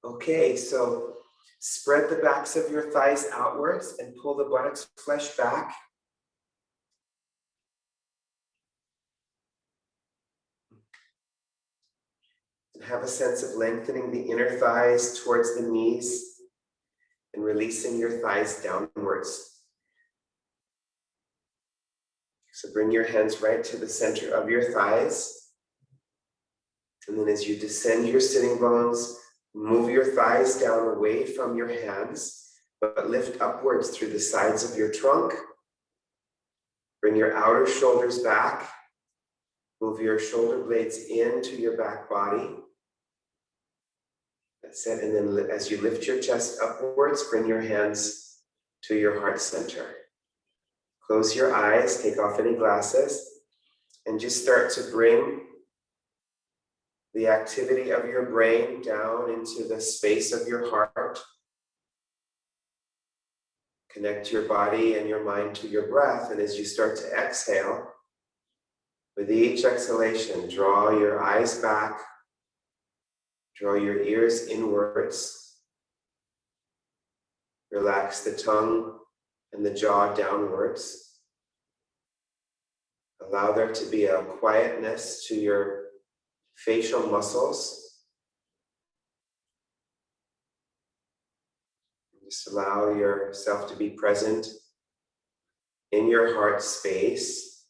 Okay, so spread the backs of your thighs outwards and pull the buttocks flesh back. And have a sense of lengthening the inner thighs towards the knees and releasing your thighs downwards. So bring your hands right to the center of your thighs. And then as you descend your sitting bones, move your thighs down away from your hands, but lift upwards through the sides of your trunk. Bring your outer shoulders back. Move your shoulder blades into your back body. That's it. And then as you lift your chest upwards, bring your hands to your heart center. Close your eyes, take off any glasses, and just start to bring the activity of your brain down into the space of your heart. Connect your body and your mind to your breath. And as you start to exhale, with each exhalation, draw your eyes back, draw your ears inwards, relax the tongue and the jaw downwards. Allow there to be a quietness to your facial muscles. Just allow yourself to be present in your heart space.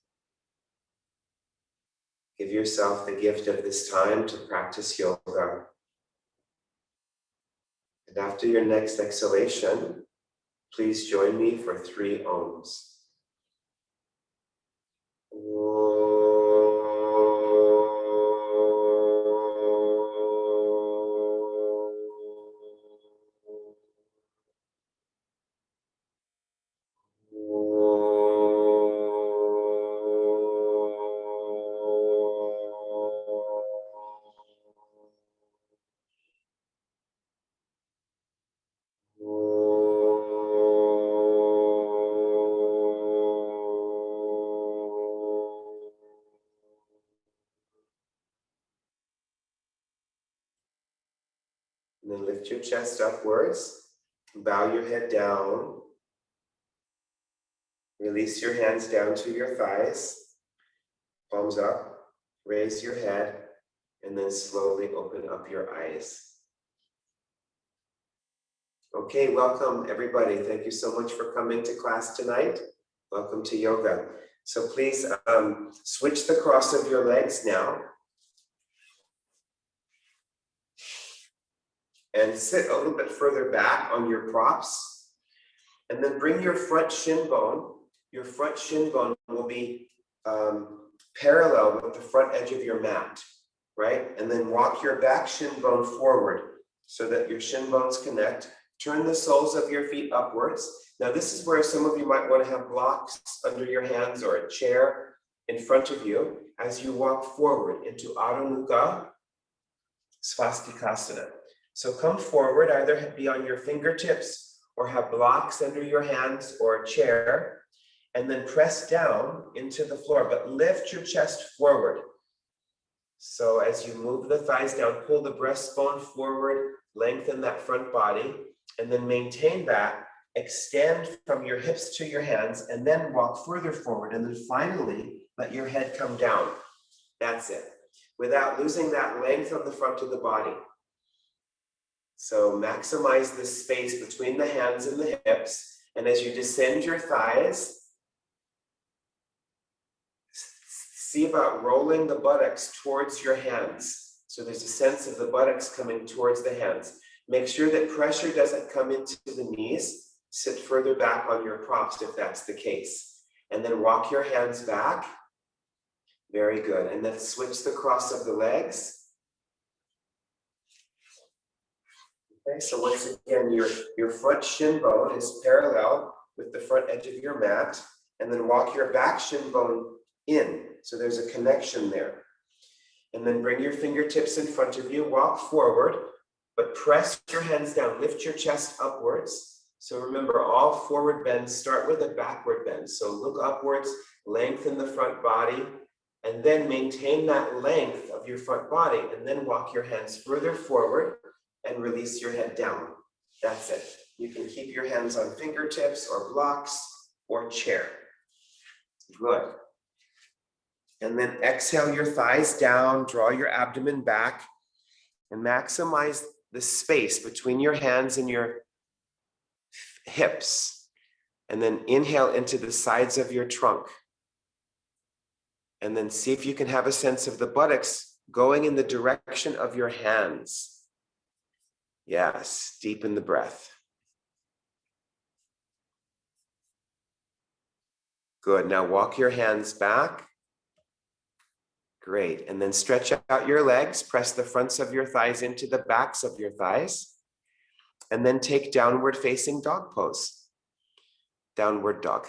Give yourself the gift of this time to practice yoga. And after your next exhalation, please join me for 3 ohms. And then lift your chest upwards, bow your head down, release your hands down to your thighs, palms up, raise your head, and then slowly open up your eyes. Okay, welcome everybody. Thank you so much for coming to class tonight. Welcome to yoga. So please switch the cross of your legs now. And sit a little bit further back on your props. And then bring your front shin bone. Your front shin bone will be parallel with the front edge of your mat, right? And then walk your back shin bone forward so that your shin bones connect. Turn the soles of your feet upwards. Now this is where some of you might want to have blocks under your hands or a chair in front of you as you walk forward into Adho Mukha Swastikasana. So come forward, either be on your fingertips or have blocks under your hands or a chair, and then press down into the floor, but lift your chest forward. So as you move the thighs down, pull the breastbone forward, lengthen that front body, and then maintain that, extend from your hips to your hands, and then walk further forward, and then finally let your head come down. That's it, without losing that length on the front of the body. So maximize the space between the hands and the hips. And as you descend your thighs, see about rolling the buttocks towards your hands. So there's a sense of the buttocks coming towards the hands. Make sure that pressure doesn't come into the knees. Sit further back on your props if that's the case. And then walk your hands back. Very good. And then switch the cross of the legs. Okay, so once again, your front shin bone is parallel with the front edge of your mat, and then walk your back shin bone in. So there's a connection there. And then bring your fingertips in front of you, walk forward, but press your hands down, lift your chest upwards. So remember, all forward bends start with a backward bend. So look upwards, lengthen the front body, and then maintain that length of your front body, and then walk your hands further forward. and release your head down. That's it. You can keep your hands on fingertips or blocks or chair. Good. And then exhale your thighs down, draw your abdomen back, and maximize the space between your hands and your hips. And then inhale into the sides of your trunk. And then see if you can have a sense of the buttocks going in the direction of your hands. Yes, deepen the breath. Good. Now walk your hands back. Great. And then stretch out your legs. Press the fronts of your thighs into the backs of your thighs. And then take downward facing dog pose. Downward dog.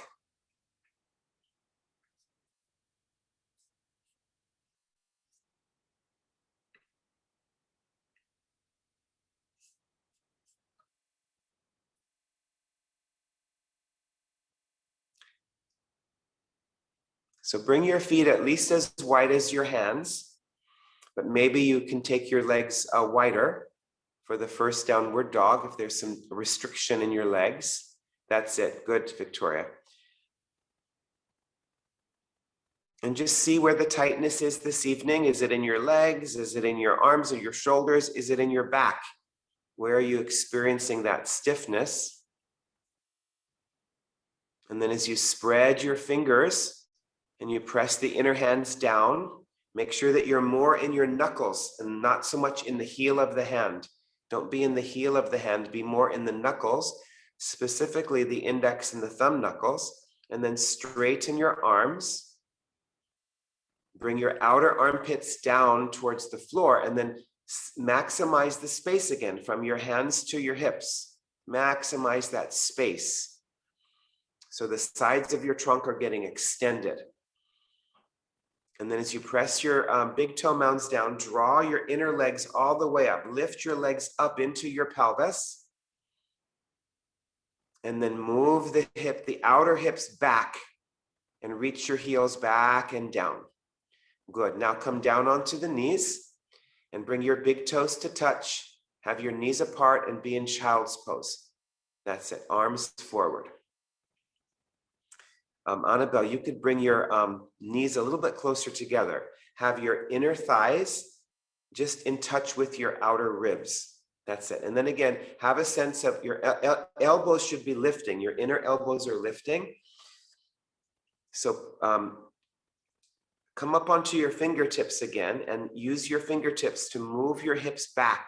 So bring your feet at least as wide as your hands, but maybe you can take your legs wider for the first downward dog if there's some restriction in your legs. That's it. Good, Victoria. And just see where the tightness is this evening. Is it in your legs? Is it in your arms or your shoulders? Is it in your back? Where are you experiencing that stiffness? And then as you spread your fingers and you press the inner hands down, make sure that you're more in your knuckles and not so much in the heel of the hand. Don't be in the heel of the hand, be more in the knuckles, specifically the index and the thumb knuckles, and then straighten your arms. Bring your outer armpits down towards the floor and then maximize the space again from your hands to your hips. Maximize that space. So the sides of your trunk are getting extended. And then as you press your big toe mounds down, draw your inner legs all the way up. Lift your legs up into your pelvis. And then move the outer hips back and reach your heels back and down. Good. Now come down onto the knees and bring your big toes to touch. Have your knees apart and be in child's pose. That's it. Arms forward. Annabelle, you could bring your knees a little bit closer together. Have your inner thighs just in touch with your outer ribs. That's it. And then again, have a sense of your elbows should be lifting. Your inner elbows are lifting. So come up onto your fingertips again and use your fingertips to move your hips back.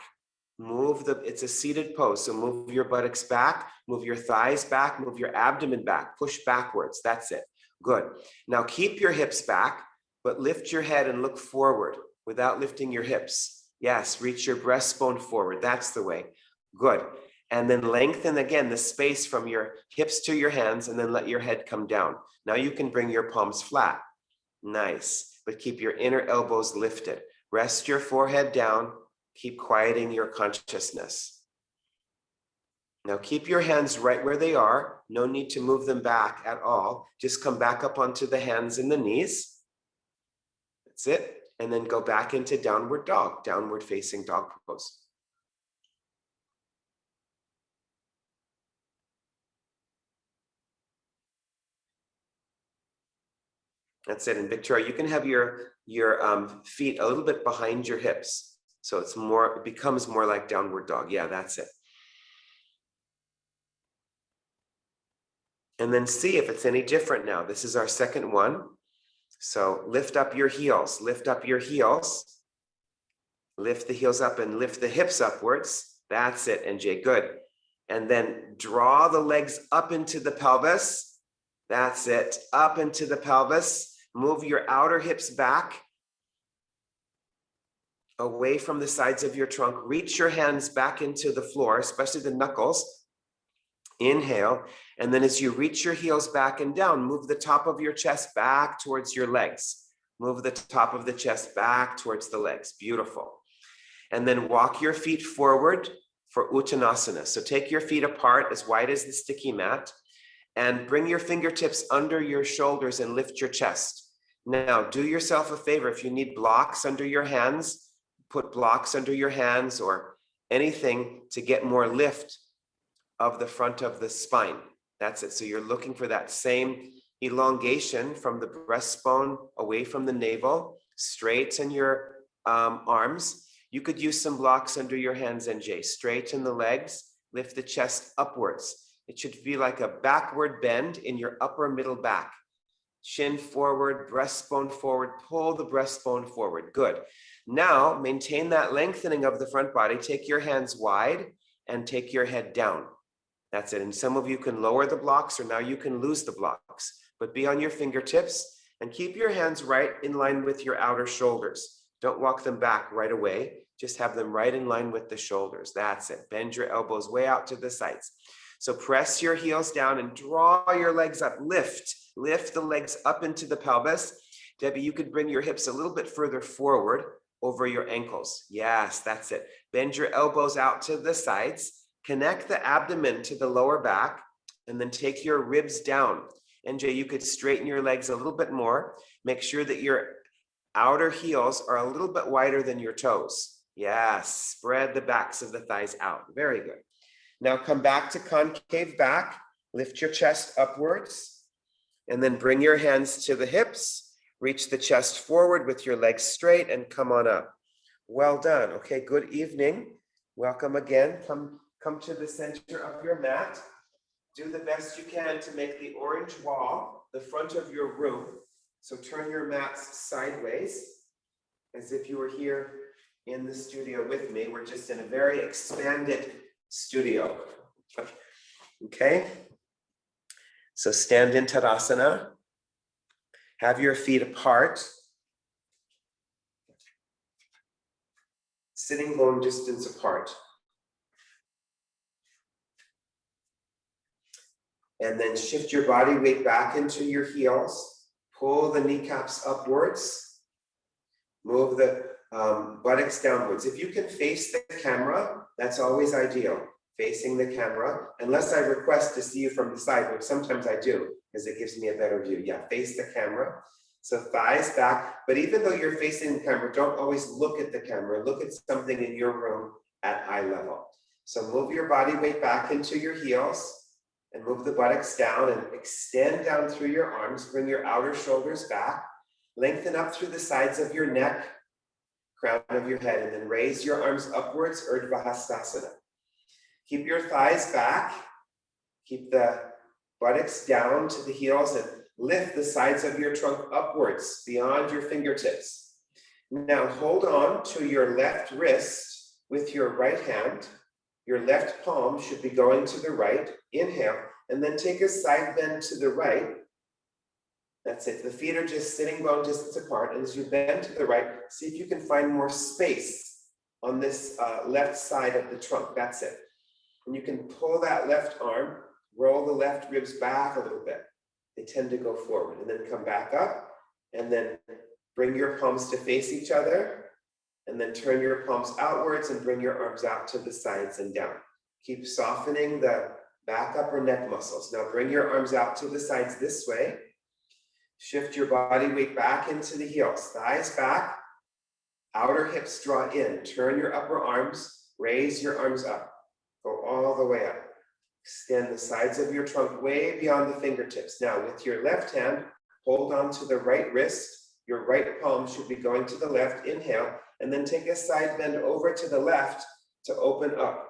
It's a seated pose. So move your buttocks back, move your thighs back, move your abdomen back, push backwards. That's it. Good. Now keep your hips back, but lift your head and look forward without lifting your hips. Yes, reach your breastbone forward. That's the way. Good. And then lengthen again the space from your hips to your hands and then let your head come down. Now you can bring your palms flat. Nice. But keep your inner elbows lifted. Rest your forehead down. Keep quieting your consciousness. Now keep your hands right where they are. No need to move them back at all. Just come back up onto the hands and the knees. That's it. And then go back into downward dog, downward facing dog pose. That's it. And Victoria, you can have your feet a little bit behind your hips. So it becomes more like downward dog. Yeah, that's it. And then see if it's any different now. This is our second one. So lift up your heels, lift up your heels. Lift the heels up and lift the hips upwards. That's it, NJ, good. And then draw the legs up into the pelvis. That's it, up into the pelvis. Move your outer hips back. Away from the sides of your trunk. Reach your hands back into the floor, especially the knuckles. Inhale. And then as you reach your heels back and down, move the top of your chest back towards your legs. Move the top of the chest back towards the legs. Beautiful. And then walk your feet forward for Uttanasana. So take your feet apart as wide as the sticky mat and bring your fingertips under your shoulders and lift your chest. Now, do yourself a favor. If you need blocks under your hands, put blocks under your hands or anything to get more lift of the front of the spine. That's it. So you're looking for that same elongation from the breastbone away from the navel, straighten your arms. You could use some blocks under your hands, NJ. Straighten the legs, lift the chest upwards. It should be like a backward bend in your upper middle back. Shin forward, breastbone forward, pull the breastbone forward. Good. Now maintain that lengthening of the front body. Take your hands wide and take your head down. That's it. And some of you can lower the blocks, or now you can lose the blocks, but be on your fingertips and keep your hands right in line with your outer shoulders. Don't walk them back right away. Just have them right in line with the shoulders. That's it. Bend your elbows way out to the sides. So press your heels down and draw your legs up. Lift the legs up into the pelvis. Debbie, you could bring your hips a little bit further forward over your ankles. Yes, that's it. Bend your elbows out to the sides. Connect the abdomen to the lower back, and then take your ribs down. NJ, you could straighten your legs a little bit more. Make sure that your outer heels are a little bit wider than your toes. Yes, spread the backs of the thighs out. Very good. Now come back to concave back. Lift your chest upwards, and then bring your hands to the hips. Reach the chest forward with your legs straight and come on up. Well done. Okay, good evening. Welcome again. Come to the center of your mat. Do the best you can to make the orange wall the front of your room. So turn your mats sideways as if you were here in the studio with me. We're just in a very expanded studio. Okay? So stand in Tadasana. Have your feet apart. Sitting bone distance apart. And then shift your body weight back into your heels. Pull the kneecaps upwards. Move the buttocks downwards. If you can face the camera, that's always ideal. Facing the camera, unless I request to see you from the side, which sometimes I do, because it gives me a better view. Yeah, face the camera. So thighs back, but even though you're facing the camera, don't always look at the camera. Look at something in your room at eye level. So move your body weight back into your heels. And move the buttocks down and extend down through your arms. Bring your outer shoulders back. Lengthen up through the sides of your neck, crown of your head, and then raise your arms upwards, Urdhva Hastasana. Keep your thighs back. Keep the buttocks down to the heels and lift the sides of your trunk upwards beyond your fingertips. Now hold on to your left wrist with your right hand. Your left palm should be going to the right. Inhale, and then take a side bend to the right. That's it. The feet are just sitting bone distance apart. And as you bend to the right, see if you can find more space on this left side of the trunk. That's it. And you can pull that left arm, roll the left ribs back a little bit. They tend to go forward. And then come back up. And then bring your palms to face each other. And then turn your palms outwards and bring your arms out to the sides and down. Keep softening the back upper neck muscles. Now bring your arms out to the sides this way. Shift your body weight back into the heels. Thighs back, outer hips draw in. Turn your upper arms, raise your arms up. Go all the way up. Extend the sides of your trunk way beyond the fingertips. Now with your left hand, hold on to the right wrist. Your right palm should be going to the left. Inhale. And then take a side bend over to the left to open up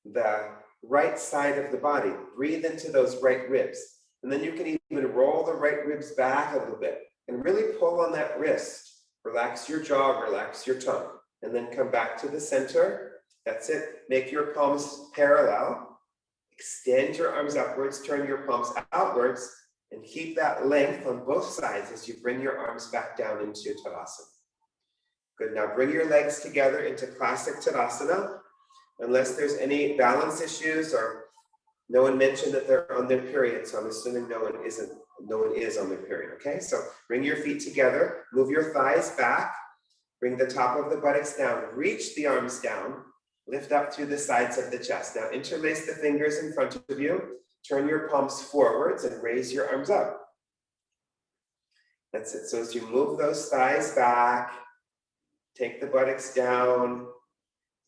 the right side of the body. Breathe into those right ribs. And then you can even roll the right ribs back a little bit and really pull on that wrist. Relax your jaw, relax your tongue. And then come back to the center. That's it. Make your palms parallel. Extend your arms upwards, turn your palms outwards, and keep that length on both sides as you bring your arms back down into Tadasana. Good, now bring your legs together into classic Tadasana. Unless there's any balance issues or no one mentioned that they're on their period, so I'm assuming no one is on their period, okay? So bring your feet together, move your thighs back, bring the top of the buttocks down, reach the arms down, lift up through the sides of the chest. Now interlace the fingers in front of you, turn your palms forwards and raise your arms up. That's it, so as you move those thighs back, take the buttocks down,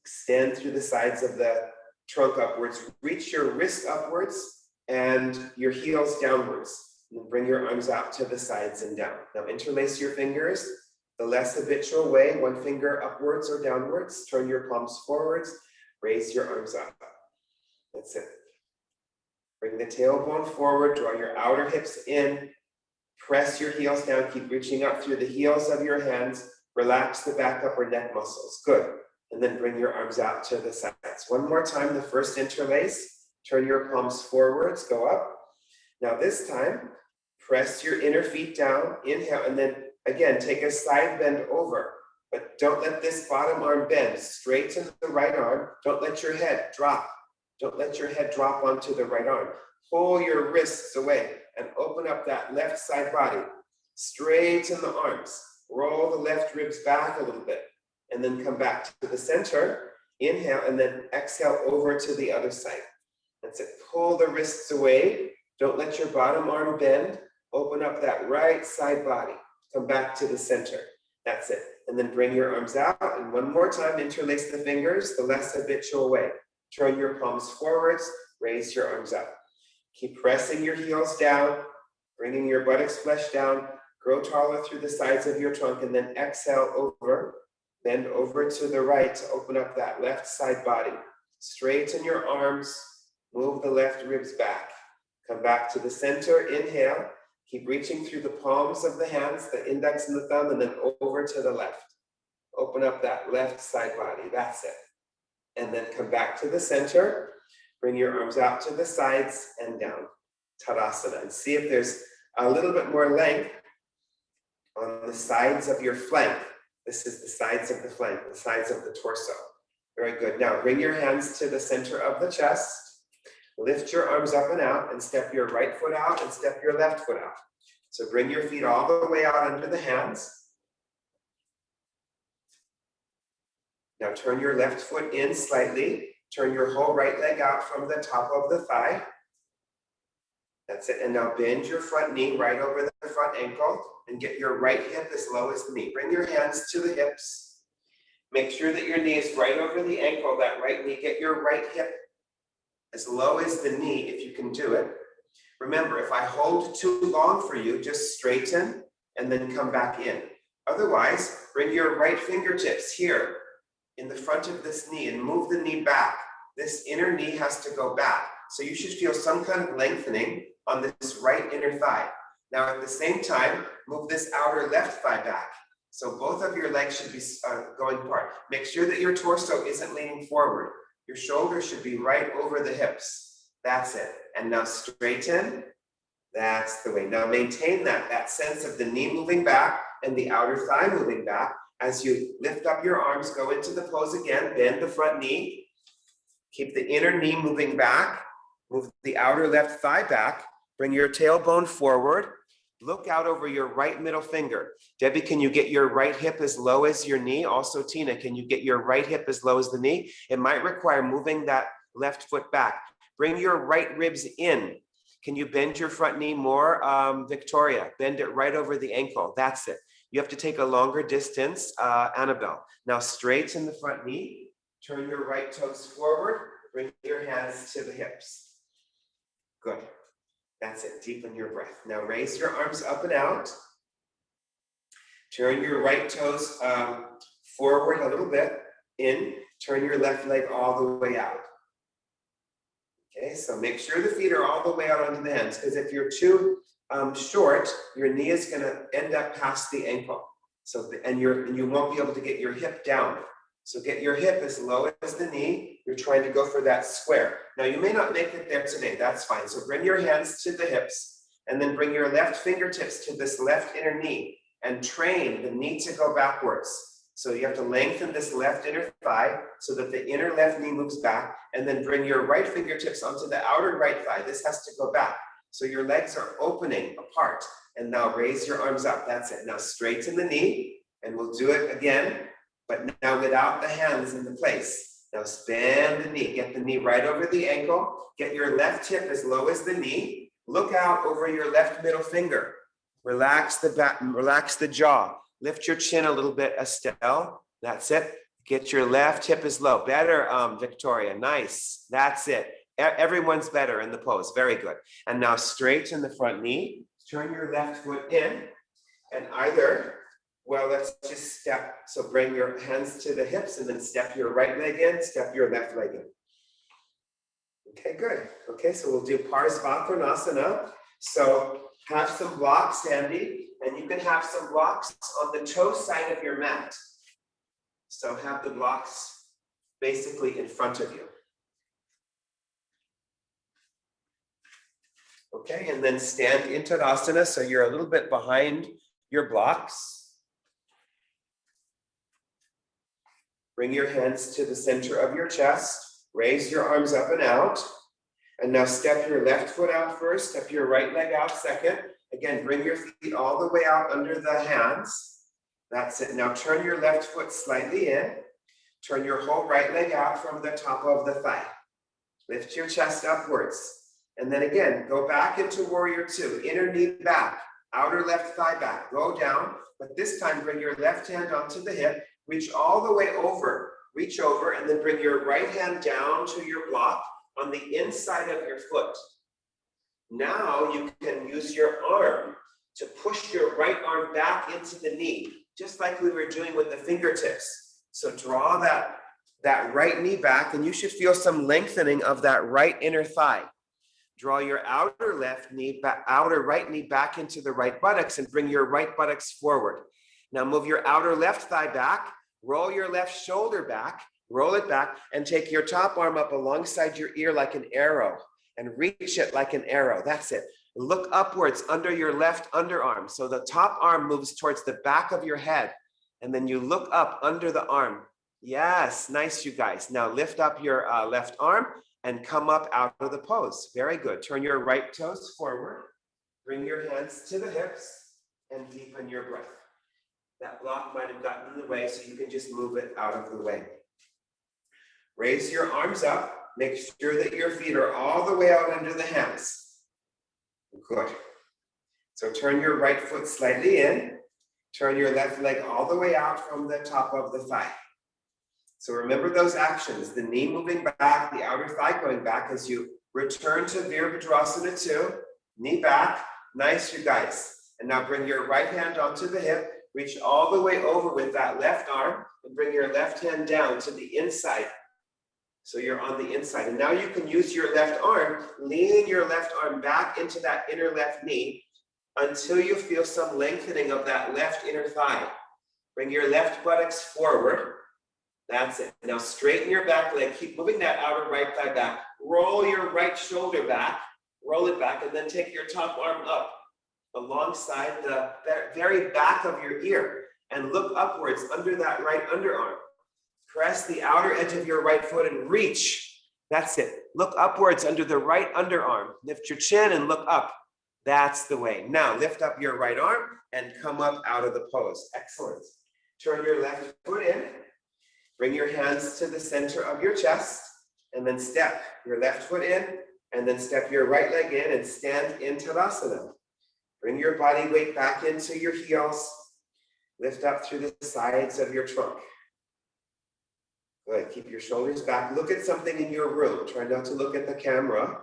Extend through the sides of the trunk upwards. Reach your wrist upwards and your heels downwards. And bring your arms out to the sides and down. Now interlace your fingers the less habitual way, one finger upwards or downwards. Turn your palms forwards, raise your arms up. That's it. Bring the tailbone forward, draw your outer hips in, press your heels down, keep reaching up through the heels of your hands, relax the back upper neck muscles. Good. And then bring your arms out to the sides. One more time, the first interlace. Turn your palms forwards, go up. Now this time, press your inner feet down, inhale, and then again, take a side bend over. But don't let this bottom arm bend. Straighten the right arm. Don't let your head drop. Don't let your head drop onto the right arm. Pull your wrists away and open up that left side body. Straighten the arms. Roll the left ribs back a little bit. And then come back to the center. Inhale and then exhale over to the other side. That's it. Pull the wrists away. Don't let your bottom arm bend. Open up that right side body. Come back to the center. That's it. And then bring your arms out. And one more time, interlace the fingers the less habitual way. Turn your palms forwards. Raise your arms up. Keep pressing your heels down. Bringing your buttocks flesh down. Grow taller through the sides of your trunk. And then exhale over. Bend over to the right to open up that left side body. Straighten your arms. Move the left ribs back. Come back to the center. Inhale. Keep reaching through the palms of the hands, the index and the thumb, and then over to the left. Open up that left side body. That's it. And then come back to the center. Bring your arms out to the sides and down. Tadasana. And see if there's a little bit more length on the sides of your flank. This is the sides of the flank, the sides of the torso. Very good. Now bring your hands to the center of the chest. Lift your arms up and out and step your right foot out and step your left foot out. So bring your feet all the way out under the hands. Now turn your left foot in slightly. Turn your whole right leg out from the top of the thigh. That's it. And now bend your front knee right over the front ankle and get your right hip as low as the knee. Bring your hands to the hips. Make sure that your knee is right over the ankle, that right knee. Get your right hip as low as the knee if you can do it. Remember, if I hold too long for you, just straighten and then come back in. Otherwise, bring your right fingertips here in the front of this knee and move the knee back. This inner knee has to go back. So you should feel some kind of lengthening on this right inner thigh. Now at the same time, move this outer left thigh back. So both of your legs should be going apart. Make sure that your torso isn't leaning forward. Your shoulders should be right over the hips. That's it. And now straighten. That's the way. Now maintain that sense of the knee moving back and the outer thigh moving back. As you lift up your arms, go into the pose again. Bend the front knee. Keep the inner knee moving back. Move the outer left thigh back. Bring your tailbone forward. Look out over your right middle finger. Debbie, can you get your right hip as low as your knee? Also, Tina, can you get your right hip as low as the knee? It might require moving that left foot back. Bring your right ribs in. Can you bend your front knee more? Victoria, bend it right over the ankle. That's it. You have to take a longer distance, Annabelle. Now straighten the front knee. Turn your right toes forward. Bring your hands to the hips. Good. That's it. Deepen your breath. Now raise your arms up and out. Turn your right toes forward a little bit. In. Turn your left leg all the way out. Okay, so make sure the feet are all the way out onto the hands, because if you're too short, your knee is going to end up past the ankle. So, and you won't be able to get your hip down. So get your hip as low as the knee. You're trying to go for that square. Now you may not make it there today. That's fine. So bring your hands to the hips and then bring your left fingertips to this left inner knee and train the knee to go backwards. So you have to lengthen this left inner thigh so that the inner left knee moves back, and then bring your right fingertips onto the outer right thigh. This has to go back. So your legs are opening apart. And now raise your arms up. That's it. Now straighten the knee, and we'll do it again, but now without the hands in the place. Now bend the knee. Get the knee right over the ankle. Get your left hip as low as the knee. Look out over your left middle finger. Relax the back, relax the jaw. Lift your chin a little bit, Estelle. That's it. Get your left hip is low. Better, Victoria. Nice. That's it. Everyone's better in the pose. Very good. And now straighten the front knee. Turn your left foot in. And either, well, let's just step. So bring your hands to the hips and then step your right leg in, step your left leg in. Okay, good. Okay, so we'll do Parsvakonasana. So have some blocks handy, and you can have some blocks on the toe side of your mat. So have the blocks basically in front of you. Okay, and then stand in Tadasana, so you're a little bit behind your blocks. Bring your hands to the center of your chest. Raise your arms up and out. And now step your left foot out first, step your right leg out second. Again, bring your feet all the way out under the hands. That's it. Now turn your left foot slightly in. Turn your whole right leg out from the top of the thigh. Lift your chest upwards. And then again, go back into warrior two. Inner knee back, outer left thigh back. Go down, but this time bring your left hand onto the hip. Reach all the way over. Reach over and then bring your right hand down to your block on the inside of your foot. Now you can use your arm to push your right arm back into the knee, just like we were doing with the fingertips. So draw that right knee back, and you should feel some lengthening of that right inner thigh. Draw your outer right knee back into the right buttocks and bring your right buttocks forward. Now move your outer left thigh back, roll your left shoulder back, roll it back, and take your top arm up alongside your ear like an arrow and reach it like an arrow. That's it. Look upwards under your left underarm. So the top arm moves towards the back of your head, and then you look up under the arm. Yes, nice, you guys. Now lift up your left arm and come up out of the pose. Very good. Turn your right toes forward. Bring your hands to the hips and deepen your breath. That block might have gotten in the way, so you can just move it out of the way. Raise your arms up. Make sure that your feet are all the way out under the hands. Good. So turn your right foot slightly in. Turn your left leg all the way out from the top of the thigh. So remember those actions, the knee moving back, the outer thigh going back as you return to Virabhadrasana 2, knee back. Nice, you guys. And now bring your right hand onto the hip, reach all the way over with that left arm, and bring your left hand down to the inside. So you're on the inside. And now you can use your left arm, lean your left arm back into that inner left knee until you feel some lengthening of that left inner thigh. Bring your left buttocks forward. That's it. Now straighten your back leg. Keep moving that outer right thigh back. Roll your right shoulder back. Roll it back, and then take your top arm up alongside the very back of your ear and look upwards under that right underarm. Press the outer edge of your right foot and reach. That's it. Look upwards under the right underarm. Lift your chin and look up. That's the way. Now lift up your right arm and come up out of the pose. Excellent. Turn your left foot in. Bring your hands to the center of your chest, and then step your left foot in, and then step your right leg in and stand in Tadasana. Bring your body weight back into your heels. Lift up through the sides of your trunk. Good. Keep your shoulders back. Look at something in your room. Try not to look at the camera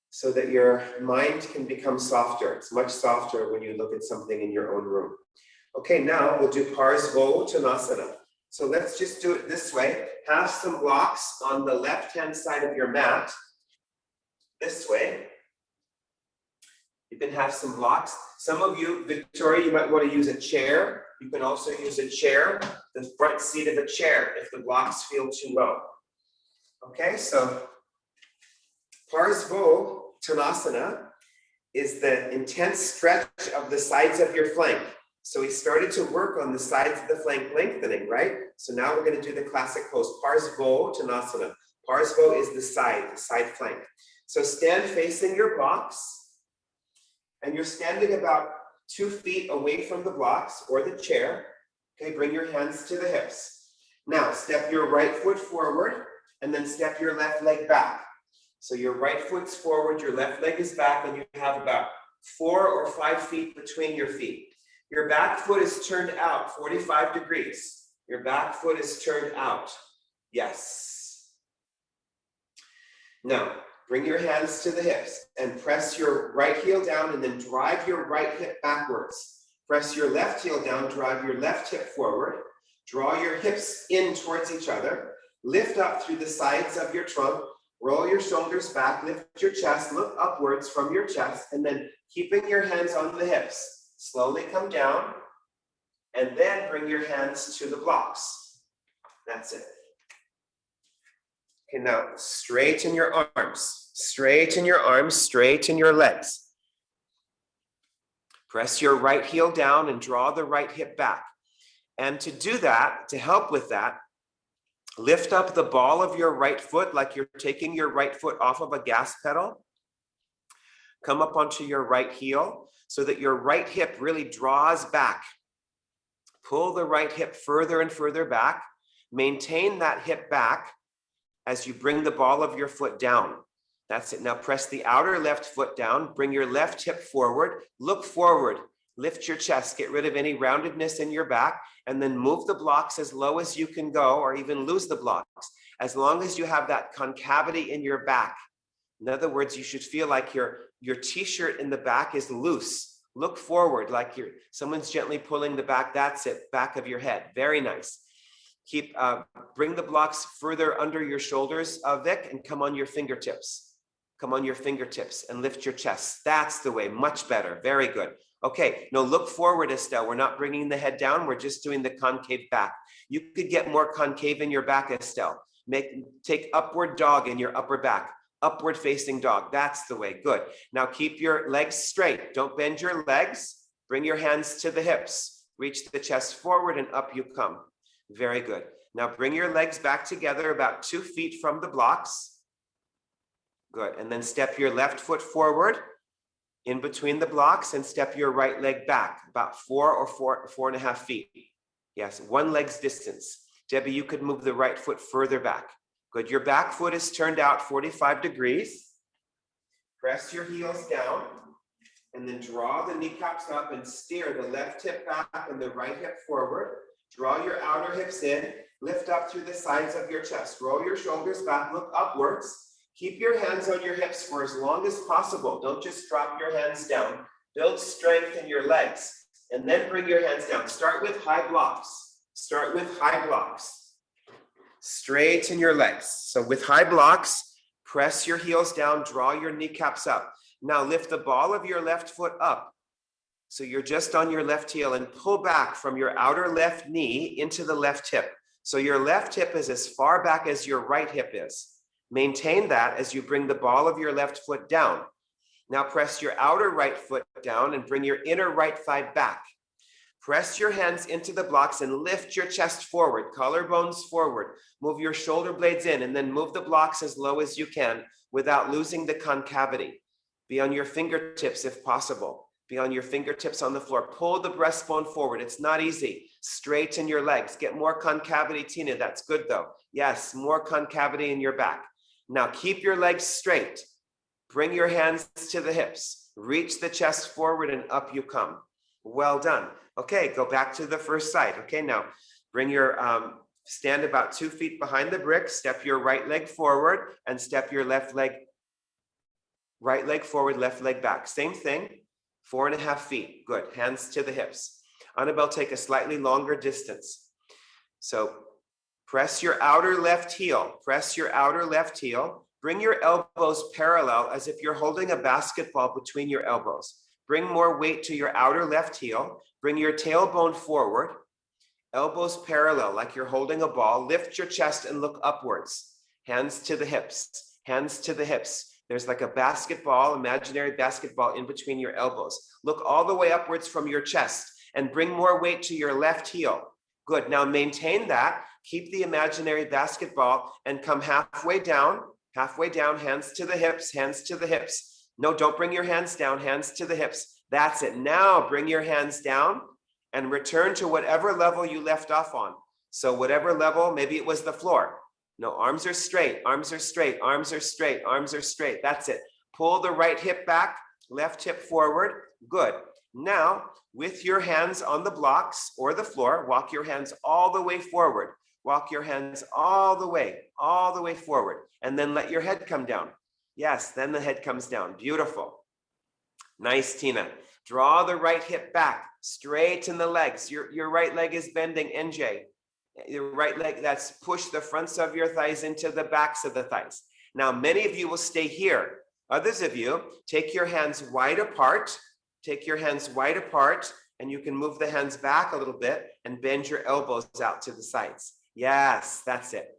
so that your mind can become softer. It's much softer when you look at something in your own room. Okay, now we'll do Parsvakonasana. So let's just do it this way. Have some blocks on the left-hand side of your mat. This way. You can have some blocks. Some of you, Victoria, you might want to use a chair. You can also use a chair, the front seat of a chair, if the blocks feel too low. Okay, so Parsvakonasana is the intense stretch of the sides of your flank. So we started to work on the sides of the flank lengthening, right? So now we're going to do the classic pose, Parsvakonasana. Parsva is the side flank. So stand facing your blocks, and you're standing about 2 feet away from the blocks or the chair. Okay, bring your hands to the hips. Now step your right foot forward, and then step your left leg back. So your right foot's forward, your left leg is back, and you have about 4 or 5 feet between your feet. Your back foot is turned out 45 degrees. Your back foot is turned out. Yes. Now, bring your hands to the hips and press your right heel down and then drive your right hip backwards. Press your left heel down, drive your left hip forward. Draw your hips in towards each other. Lift up through the sides of your trunk. Roll your shoulders back, lift your chest, look upwards from your chest, and then keeping your hands on the hips. Slowly come down, and then bring your hands to the blocks. That's it. Okay, now straighten your arms. Straighten your arms, straighten your legs. Press your right heel down and draw the right hip back. And to do that, to help with that, lift up the ball of your right foot like you're taking your right foot off of a gas pedal. Come up onto your right heel so that your right hip really draws back. Pull the right hip further and further back. Maintain that hip back as you bring the ball of your foot down. That's it. Now press the outer left foot down. Bring your left hip forward. Look forward. Lift your chest, get rid of any roundedness in your back, and then move the blocks as low as you can go, or even lose the blocks, as long as you have that concavity in your back. In other words, you should feel like your t-shirt in the back is loose. Look forward, like someone's gently pulling the back. That's it, back of your head. Very nice. Bring the blocks further under your shoulders, Vic, and come on your fingertips. Come on your fingertips and lift your chest. That's the way, much better. Very good. Okay, now look forward, Estelle. We're not bringing the head down. We're just doing the concave back. You could get more concave in your back, Estelle. Take upward dog in your upper back. Upward facing dog. That's the way. Good. Now keep your legs straight. Don't bend your legs. Bring your hands to the hips. Reach the chest forward and up you come. Very good. Now bring your legs back together about 2 feet from the blocks. Good. And then step your left foot forward in between the blocks and step your right leg back about 4.5 feet. Yes, 1 leg's distance. Debbie, you could move the right foot further back. Good. Your back foot is turned out 45 degrees. Press your heels down and then draw the kneecaps up and steer the left hip back and the right hip forward. Draw your outer hips in. Lift up through the sides of your chest. Roll your shoulders back. Look upwards. Keep your hands on your hips for as long as possible. Don't just drop your hands down. Build strength in your legs and then bring your hands down. Start with high blocks. Start with high blocks. Straighten your legs. So with high blocks, press your heels down, draw your kneecaps up. Now lift the ball of your left foot up. So you're just on your left heel and pull back from your outer left knee into the left hip. So your left hip is as far back as your right hip is. Maintain that as you bring the ball of your left foot down. Now press your outer right foot down and bring your inner right thigh back. Press your hands into the blocks and lift your chest forward, collarbones forward. Move your shoulder blades in and then move the blocks as low as you can without losing the concavity. Be on your fingertips if possible. Be on your fingertips on the floor. Pull the breastbone forward. It's not easy. Straighten your legs. Get more concavity, Tina. That's good though. Yes, more concavity in your back. Now keep your legs straight. Bring your hands to the hips. Reach the chest forward and up you come. Well done. Okay, go back to the first side. Okay, now bring your, stand about 2 feet behind the brick. Step your right leg forward and step your left leg, right leg forward, left leg back. Same thing, 4.5 feet. Good, hands to the hips. Annabelle, take a slightly longer distance. So press your outer left heel. Press your outer left heel. Bring your elbows parallel as if you're holding a basketball between your elbows. Bring more weight to your outer left heel. Bring your tailbone forward. Elbows parallel like you're holding a ball. Lift your chest and look upwards. Hands to the hips. Hands to the hips. There's like a basketball, imaginary basketball in between your elbows. Look all the way upwards from your chest and bring more weight to your left heel. Good. Now maintain that. Keep the imaginary basketball and come halfway down, hands to the hips, hands to the hips. No, don't bring your hands down, hands to the hips. That's it. Now bring your hands down and return to whatever level you left off on. So whatever level, maybe it was the floor. No, arms are straight, arms are straight, arms are straight, arms are straight. That's it. Pull the right hip back, left hip forward. Good. Now, with your hands on the blocks or the floor, walk your hands all the way forward. Walk your hands all the way forward. And then let your head come down. Yes, then the head comes down. Beautiful. Nice, Tina. Draw the right hip back, straighten the legs. Your right leg is bending, NJ. Your right leg, that's push the fronts of your thighs into the backs of the thighs. Now, many of you will stay here. Others of you, take your hands wide apart. Take your hands wide apart, and you can move the hands back a little bit and bend your elbows out to the sides. Yes, that's it.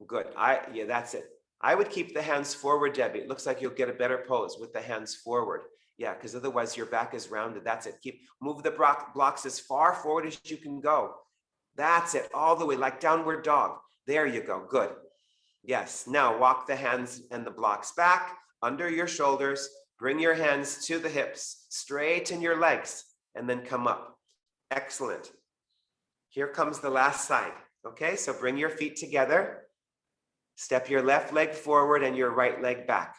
Good. Yeah, that's it. I would keep the hands forward, Debbie. It looks like you'll get a better pose with the hands forward. Yeah, because otherwise your back is rounded. That's it. Move the blocks as far forward as you can go. That's it. All the way, like downward dog. There you go. Good. Yes. Now walk the hands and the blocks back under your shoulders. Bring your hands to the hips. Straighten your legs and then come up. Excellent. Here comes the last side. Okay, so bring your feet together. Step your left leg forward and your right leg back.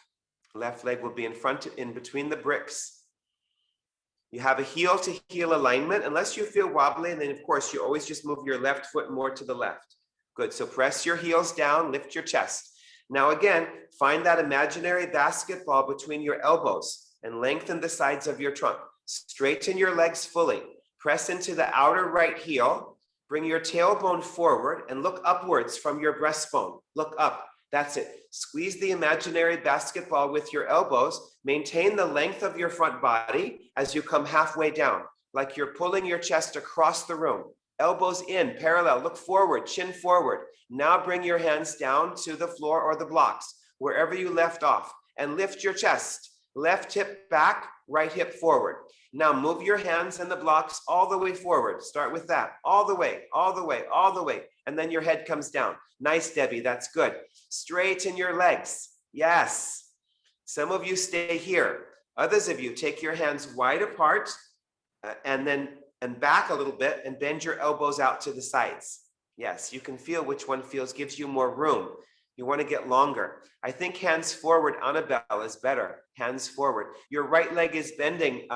Left leg will be in front, in between the bricks. You have a heel to heel alignment. Unless you feel wobbly, and then of course you always just move your left foot more to the left. Good, so press your heels down, lift your chest. Now again, find that imaginary basketball between your elbows and lengthen the sides of your trunk. Straighten your legs fully. Press into the outer right heel. Bring your tailbone forward and look upwards from your breastbone. Look up. That's it. Squeeze the imaginary basketball with your elbows. Maintain the length of your front body as you come halfway down, like you're pulling your chest across the room. Elbows in, parallel. Look forward, chin forward. Now bring your hands down to the floor or the blocks, wherever you left off, and lift your chest. Left hip back, right hip forward. Now move your hands and the blocks all the way forward. Start with that. All the way, all the way, all the way. And then your head comes down. Nice, Debbie. That's good. Straighten your legs. Yes. Some of you stay here. Others of you take your hands wide apart and back a little bit and bend your elbows out to the sides. Yes, you can feel which one gives you more room. You want to get longer. I think hands forward, Annabelle, is better. Hands forward. Your right leg is bending.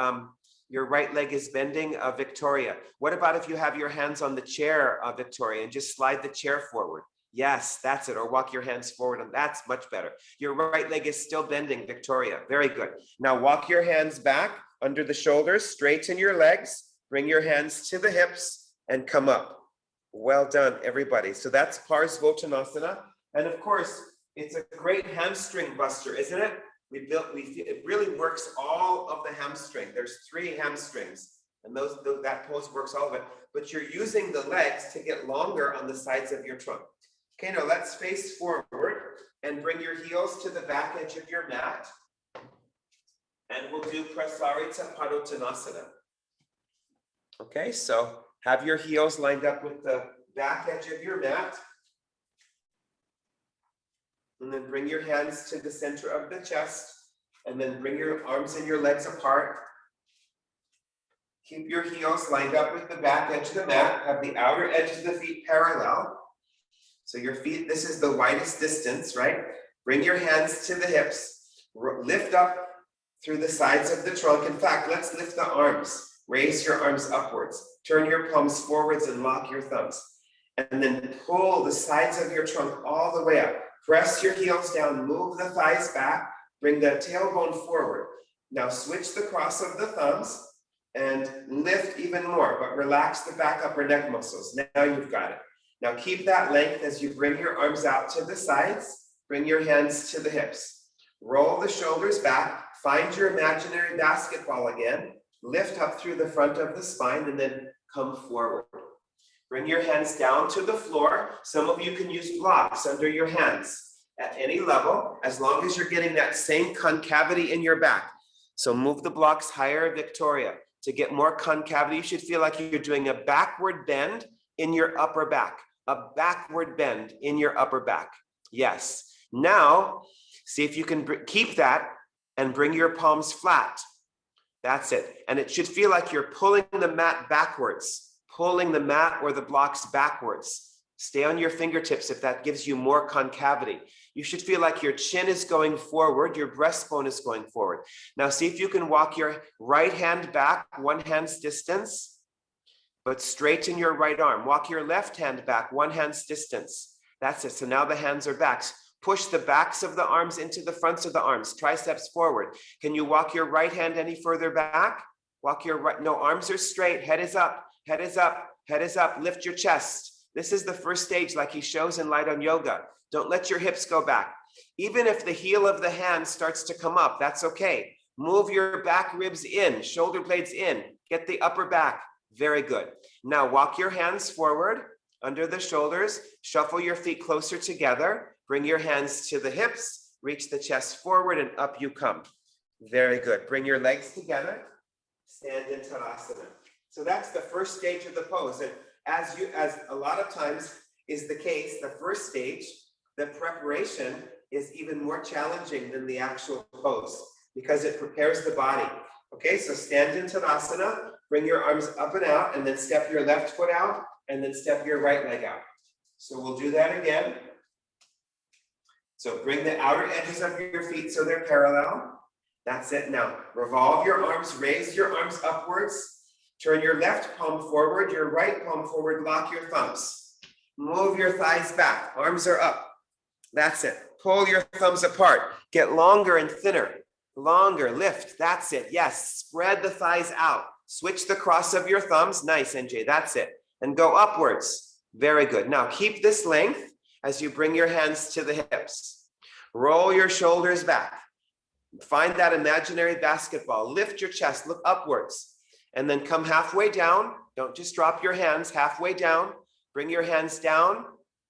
Victoria. What about if you have your hands on the chair, Victoria, and just slide the chair forward? Yes, that's it. Or walk your hands forward, and that's much better. Your right leg is still bending, Victoria. Very good. Now walk your hands back under the shoulders, straighten your legs, bring your hands to the hips, and come up. Well done, everybody. So that's Pashimotanasana. And of course, it's a great hamstring buster, isn't it? It really works all of the hamstring. There's 3 hamstrings, and that pose works all of it. But you're using the legs to get longer on the sides of your trunk. Okay, now let's face forward and bring your heels to the back edge of your mat. And we'll do Prasaritsa Padottanasana. Okay, so have your heels lined up with the back edge of your mat. And then bring your hands to the center of the chest. And then bring your arms and your legs apart. Keep your heels lined up with the back edge of the mat. Have the outer edges of the feet parallel. So your feet, this is the widest distance, right? Bring your hands to the hips. Lift up through the sides of the trunk. In fact, let's lift the arms. Raise your arms upwards. Turn your palms forwards and lock your thumbs. And then pull the sides of your trunk all the way up. Press your heels down, move the thighs back, bring the tailbone forward. Now switch the cross of the thumbs and lift even more, but relax the back upper neck muscles. Now you've got it. Now keep that length as you bring your arms out to the sides, bring your hands to the hips. Roll the shoulders back, find your imaginary basketball again, lift up through the front of the spine and then come forward. Bring your hands down to the floor. Some of you can use blocks under your hands at any level, as long as you're getting that same concavity in your back. So move the blocks higher, Victoria. To get more concavity, you should feel like you're doing a backward bend in your upper back. A backward bend in your upper back. Yes. Now, see if you can keep that and bring your palms flat. That's it. And it should feel like you're pulling the mat backwards. Pulling the mat or the blocks backwards. Stay on your fingertips if that gives you more concavity. You should feel like your chin is going forward, your breastbone is going forward. Now see if you can walk your right hand back, one hand's distance, but straighten your right arm. Walk your left hand back, one hand's distance. That's it. So now the hands are back. Push the backs of the arms into the fronts of the arms, triceps forward. Can you walk your right hand any further back? Walk your right, no, arms are straight, head is up, head is up, head is up, lift your chest. This is the first stage like he shows in Light on Yoga. Don't let your hips go back. Even if the heel of the hand starts to come up, that's okay. Move your back ribs in, shoulder blades in, get the upper back. Very good. Now walk your hands forward under the shoulders, shuffle your feet closer together, bring your hands to the hips, reach the chest forward and up you come. Very good. Bring your legs together, stand in Tadasana. So that's the first stage of the pose. And as a lot of times is the case, the first stage, the preparation is even more challenging than the actual pose because it prepares the body. Okay, so stand in Tadasana, bring your arms up and out, and then step your left foot out, and then step your right leg out. So we'll do that again. So bring the outer edges of your feet so they're parallel. That's it. Now revolve your arms, raise your arms upwards, turn your left palm forward, your right palm forward, lock your thumbs. Move your thighs back, arms are up. That's it. Pull your thumbs apart, get longer and thinner. Longer, lift, that's it. Yes, spread the thighs out. Switch the cross of your thumbs. Nice, NJ, that's it. And go upwards. Very good. Now keep this length as you bring your hands to the hips. Roll your shoulders back. Find that imaginary basketball. Lift your chest, look upwards. And then come halfway down. Don't just drop your hands, halfway down. Bring your hands down.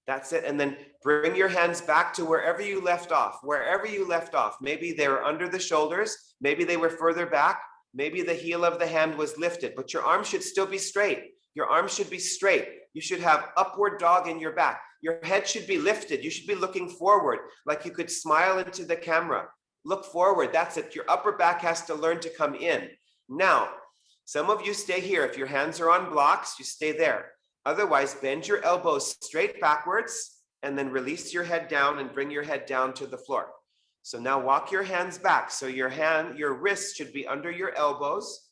That's it. And then bring your hands back to wherever you left off. Wherever you left off. Maybe they were under the shoulders. Maybe they were further back. Maybe the heel of the hand was lifted, but your arm should still be straight. Your arm should be straight. You should have upward dog in your back. Your head should be lifted. You should be looking forward, like you could smile into the camera. Look forward. That's it. Your upper back has to learn to come in. Now, some of you stay here. If your hands are on blocks, you stay there. Otherwise, bend your elbows straight backwards and then release your head down and bring your head down to the floor. So now walk your hands back. So your wrists should be under your elbows,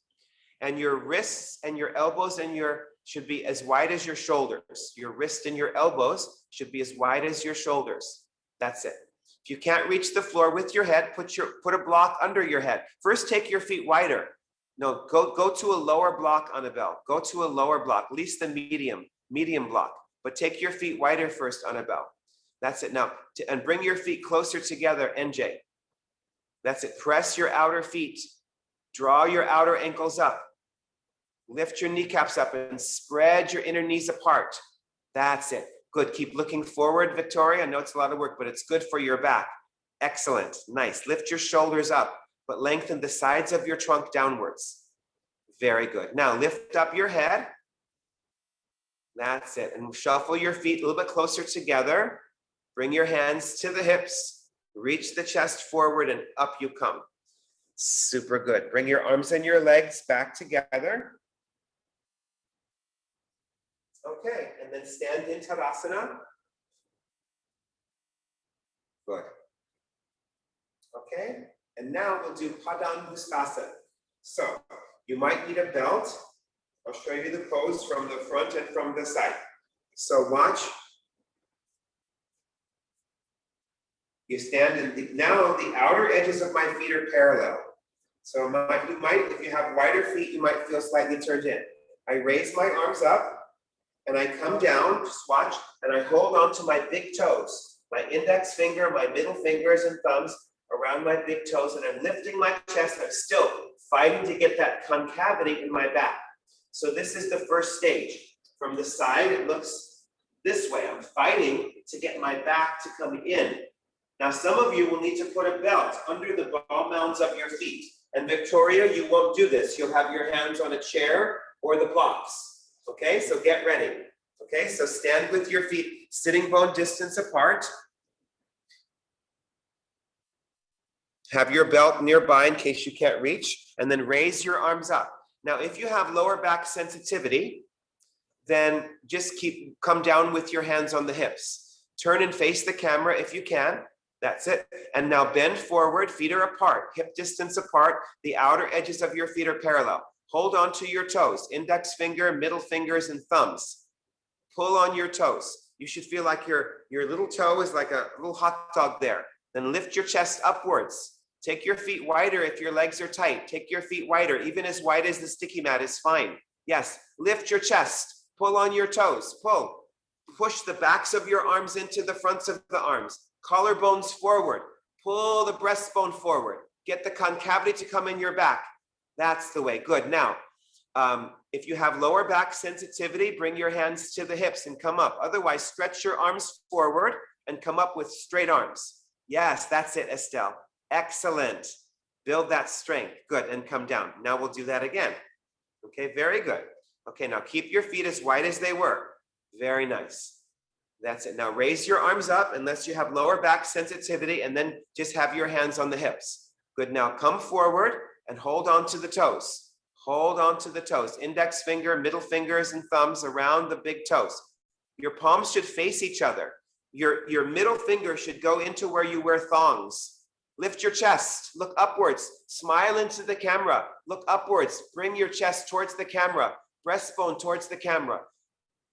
and your wrists and your elbows and should be as wide as your shoulders. Your wrist and your elbows should be as wide as your shoulders. That's it. If you can't reach the floor with your head, put a block under your head. First, take your feet wider. No, go to a lower block, Annabelle. Go to a lower block, at least the medium block. But take your feet wider first, Annabelle. That's it. Now, and bring your feet closer together, NJ. That's it. Press your outer feet. Draw your outer ankles up. Lift your kneecaps up and spread your inner knees apart. That's it. Good. Keep looking forward, Victoria. I know it's a lot of work, but it's good for your back. Excellent. Nice. Lift your shoulders up, but lengthen the sides of your trunk downwards. Very good. Now lift up your head. That's it. And shuffle your feet a little bit closer together. Bring your hands to the hips. Reach the chest forward and up you come. Super good. Bring your arms and your legs back together. Okay, and then stand in Tadasana. Good. Okay, and now we'll do Padangusthasana. So you might need a belt. I'll show you the pose from the front and from the side. So watch. You stand in now the outer edges of my feet are parallel. So you might, if you have wider feet, you might feel slightly turned in. I raise my arms up and I come down, just watch, and I hold on to my big toes, my index finger, my middle fingers and thumbs around my big toes, and I'm lifting my chest. I'm still fighting to get that concavity in my back. So this is the first stage. From the side, it looks this way. I'm fighting to get my back to come in. Now, some of you will need to put a belt under the ball mounds of your feet. And Victoria, you won't do this. You'll have your hands on a chair or the blocks. Okay, so get ready. Okay, so stand with your feet sitting bone distance apart. Have your belt nearby in case you can't reach, and then raise your arms up. Now, if you have lower back sensitivity, then just come down with your hands on the hips. Turn and face the camera if you can. That's it. And now bend forward, feet are apart, hip distance apart. The outer edges of your feet are parallel. Hold on to your toes, index finger, middle fingers, and thumbs. Pull on your toes. You should feel like your little toe is like a little hot dog there. Then lift your chest upwards. Take your feet wider if your legs are tight. Take your feet wider, even as wide as the sticky mat is fine. Yes, lift your chest. Pull on your toes. Pull. Push the backs of your arms into the fronts of the arms. Collarbones forward. Pull the breastbone forward. Get the concavity to come in your back. That's the way. Good. Now, if you have lower back sensitivity, bring your hands to the hips and come up. Otherwise, stretch your arms forward and come up with straight arms. Yes, that's it, Estelle. Excellent. Build that strength. Good. And come down. Now we'll do that again. Okay, very good. Okay, now keep your feet as wide as they were. Very nice. That's it. Now raise your arms up unless you have lower back sensitivity, and then just have your hands on the hips. Good. Now come forward and hold on to the toes. Hold on to the toes. Index finger, middle fingers, and thumbs around the big toes. Your palms should face each other. Your middle finger should go into where you wear thongs. Lift your chest. Look upwards. Smile into the camera. Look upwards. Bring your chest towards the camera. Breastbone towards the camera.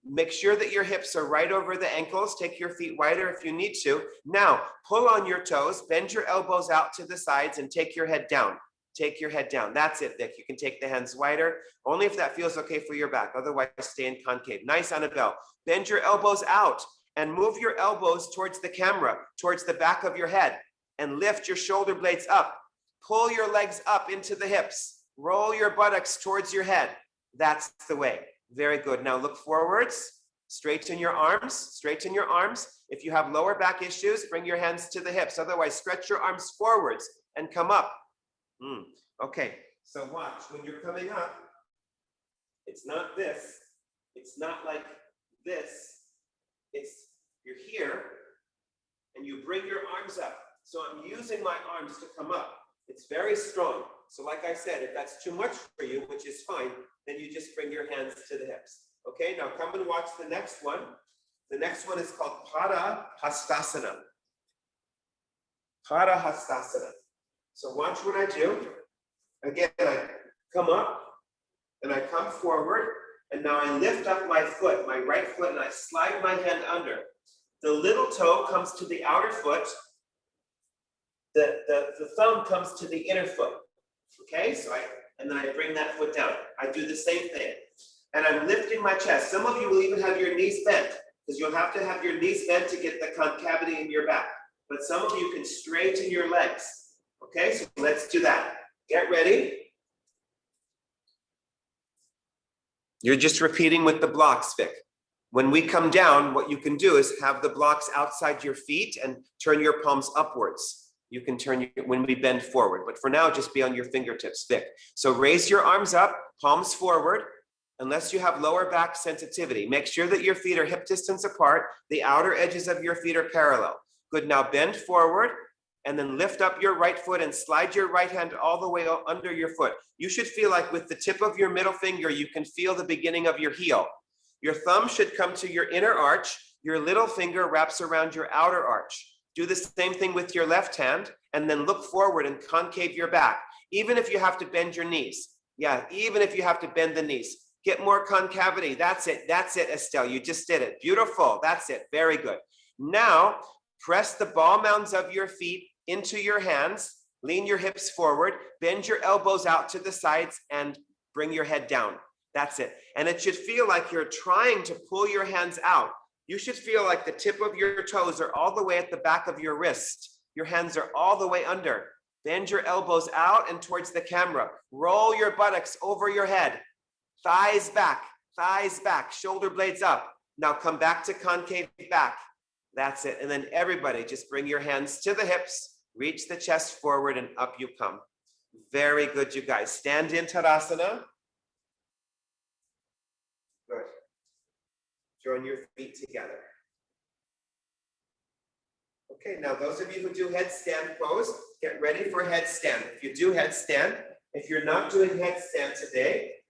Make sure that your hips are right over the ankles. Take your feet wider if you need to. Now, pull on your toes, bend your elbows out to the sides, and take your head down. Take your head down. That's it, Vic. You can take the hands wider, only if that feels okay for your back. Otherwise, stay in concave. Nice, Annabelle. Bend your elbows out and move your elbows towards the camera, towards the back of your head, and lift your shoulder blades up. Pull your legs up into the hips. Roll your buttocks towards your head. That's the way. Very good. Now look forwards, straighten your arms, straighten your arms. If you have lower back issues, bring your hands to the hips. Otherwise, stretch your arms forwards and come up. Okay, so watch, when you're coming up, it's not this, it's not like this, it's you're here and you bring your arms up. So I'm using my arms to come up. It's very strong. So like I said, if that's too much for you, which is fine, then you just bring your hands to the hips. Okay, now come and watch the next one. The next one is called Hastasana. Hastasana. So watch what I do. Again, I come up and I come forward, and now I lift up my foot, my right foot, and I slide my hand under. The little toe comes to the outer foot. The thumb comes to the inner foot. Okay, and then I bring that foot down. I do the same thing. And I'm lifting my chest. Some of you will even have your knees bent, because you'll have to have your knees bent to get the concavity in your back. But some of you can straighten your legs. Okay, so let's do that. Get ready. You're just repeating with the blocks, Vic. When we come down, what you can do is have the blocks outside your feet and turn your palms upwards. You can turn when we bend forward, but for now, just be on your fingertips, Vic. So raise your arms up, palms forward, unless you have lower back sensitivity. Make sure that your feet are hip distance apart. The outer edges of your feet are parallel. Good, now bend forward and then lift up your right foot and slide your right hand all the way under your foot. You should feel like with the tip of your middle finger, you can feel the beginning of your heel. Your thumb should come to your inner arch. Your little finger wraps around your outer arch. Do the same thing with your left hand, and then look forward and concave your back, even if you have to bend your knees. Yeah, even if you have to bend the knees. Get more concavity. That's it, Estelle. You just did it. Beautiful. That's it. Very good. Now, press the ball mounds of your feet into your hands. Lean your hips forward. Bend your elbows out to the sides and bring your head down. That's it. And it should feel like you're trying to pull your hands out. You should feel like the tip of your toes are all the way at the back of your wrist. Your hands are all the way under. Bend your elbows out and towards the camera. Roll your buttocks over your head. Thighs back, shoulder blades up. Now come back to concave back. That's it. And then everybody just bring your hands to the hips, reach the chest forward, and up you come. Very good, you guys. Stand in Tadasana. Good. Join your feet together. Okay, now those of you who do headstand pose, get ready for headstand. If you do headstand, if you're not doing headstand today,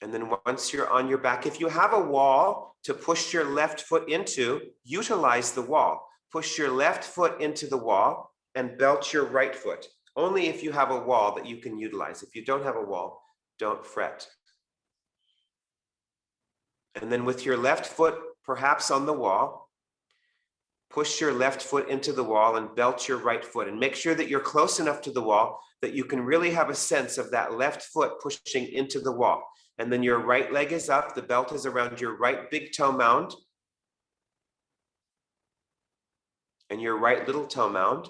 And then once you're on your back, if you have a wall to push your left foot into, utilize the wall. Push your left foot into the wall and belt your right foot. Only if you have a wall that you can utilize. If you don't have a wall, don't fret. And then with your left foot perhaps on the wall, push your left foot into the wall and belt your right foot. And make sure that you're close enough to the wall that you can really have a sense of that left foot pushing into the wall. And then your right leg is up, the belt is around your right big toe mound and your right little toe mound.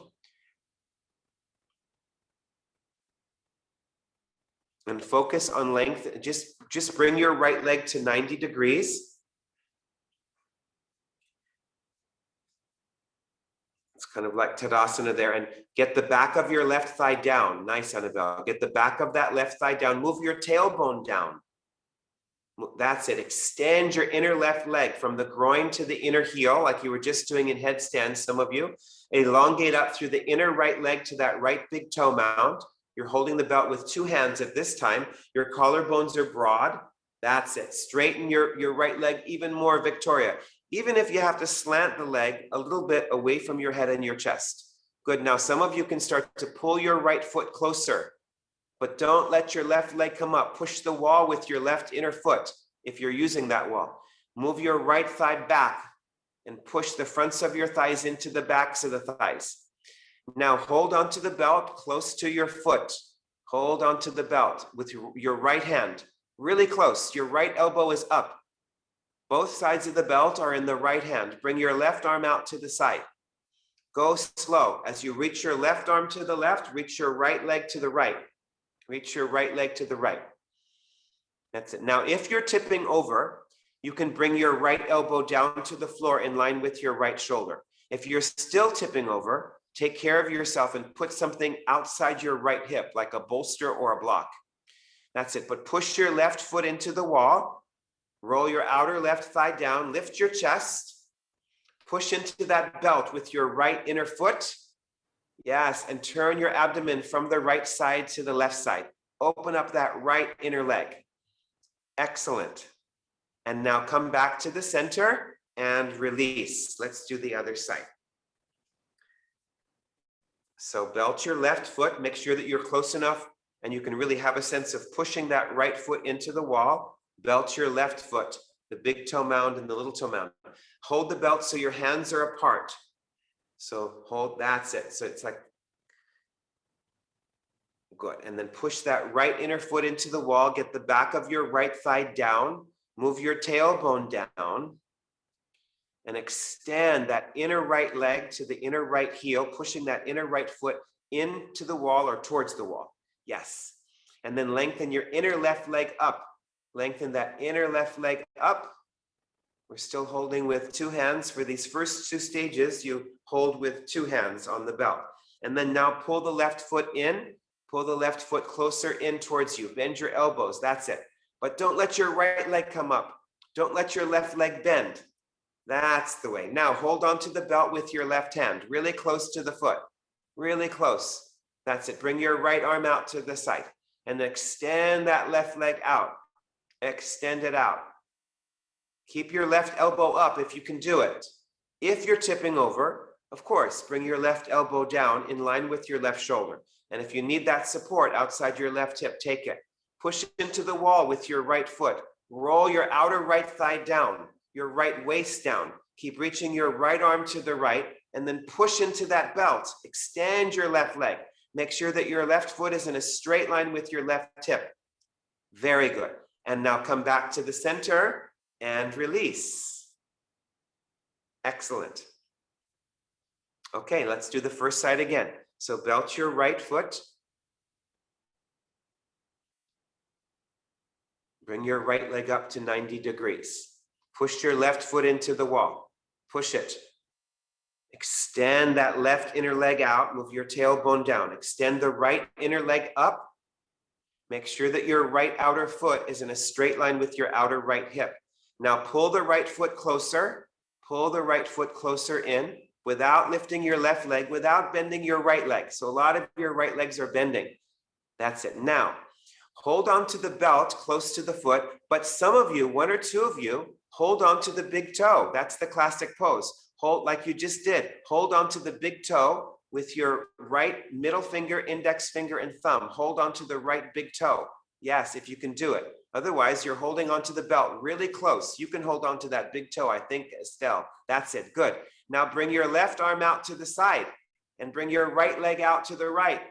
And focus on length. Just bring your right leg to 90 degrees. It's kind of like Tadasana there. And get the back of your left thigh down. Nice, Annabelle. Get the back of that left thigh down. Move your tailbone down. That's it. Extend your inner left leg from the groin to the inner heel, like you were just doing in headstand, some of you. Elongate up through the inner right leg to that right big toe mound. You're holding the belt with two hands at this time. Your collarbones are broad. That's it. Straighten your right leg even more, Victoria. Even if you have to slant the leg a little bit away from your head and your chest. Good. Now, some of you can start to pull your right foot closer. But don't let your left leg come up. Push the wall with your left inner foot if you're using that wall. Move your right thigh back and push the fronts of your thighs into the backs of the thighs. Now hold onto the belt close to your foot. Hold onto the belt with your right hand, really close. Your right elbow is up. Both sides of the belt are in the right hand. Bring your left arm out to the side. Go slow. As you reach your left arm to the left, reach your right leg to the right. Reach your right leg to the right. That's it. Now, if you're tipping over, you can bring your right elbow down to the floor in line with your right shoulder. If you're still tipping over, take care of yourself and put something outside your right hip, like a bolster or a block. That's it. But push your left foot into the wall. Roll your outer left thigh down. Lift your chest. Push into that belt with your right inner foot. Yes, and turn your abdomen from the right side to the left side. Open up that right inner leg. Excellent. And now come back to the center and release. Let's do the other side. So belt your left foot. Make sure that you're close enough and you can really have a sense of pushing that right foot into the wall. Belt your left foot, the big toe mound and the little toe mound. Hold the belt so your hands are apart. So hold, that's it. So it's like, good. And then push that right inner foot into the wall. Get the back of your right thigh down. Move your tailbone down. And extend that inner right leg to the inner right heel, pushing that inner right foot into the wall or towards the wall. Yes. And then lengthen your inner left leg up. Lengthen that inner left leg up. We're still holding with two hands. For these first two stages, you hold with two hands on the belt. And then now pull the left foot in, pull the left foot closer in towards you. Bend your elbows, that's it. But don't let your right leg come up. Don't let your left leg bend. That's the way. Now hold on to the belt with your left hand, really close to the foot, really close. That's it. Bring your right arm out to the side and extend that left leg out. Extend it out. Keep your left elbow up if you can do it. If you're tipping over, of course, bring your left elbow down in line with your left shoulder. And if you need that support outside your left hip, take it. Push into the wall with your right foot. Roll your outer right thigh down, your right waist down. Keep reaching your right arm to the right and then push into that belt. Extend your left leg. Make sure that your left foot is in a straight line with your left hip. Very good. And now come back to the center and release. Excellent. Okay, let's do the first side again. So belt your right foot. Bring your right leg up to 90 degrees. Push your left foot into the wall. Push it. Extend that left inner leg out. Move your tailbone down. Extend the right inner leg up. Make sure that your right outer foot is in a straight line with your outer right hip. Now pull the right foot closer. Pull the right foot closer in without lifting your left leg, without bending your right leg. So a lot of your right legs are bending. That's it. Now, Hold on to the belt close to the foot, but some of you, 1 or 2 of you, hold on to the big toe. That's the classic pose. Hold like you just did. Hold on to the big toe with your right middle finger, index finger, and thumb. Hold on to the right big toe. Yes, if you can do it. Otherwise, you're holding onto the belt really close. You can hold on to that big toe, I think, Estelle. That's it. Good. Now bring your left arm out to the side and bring your right leg out to the right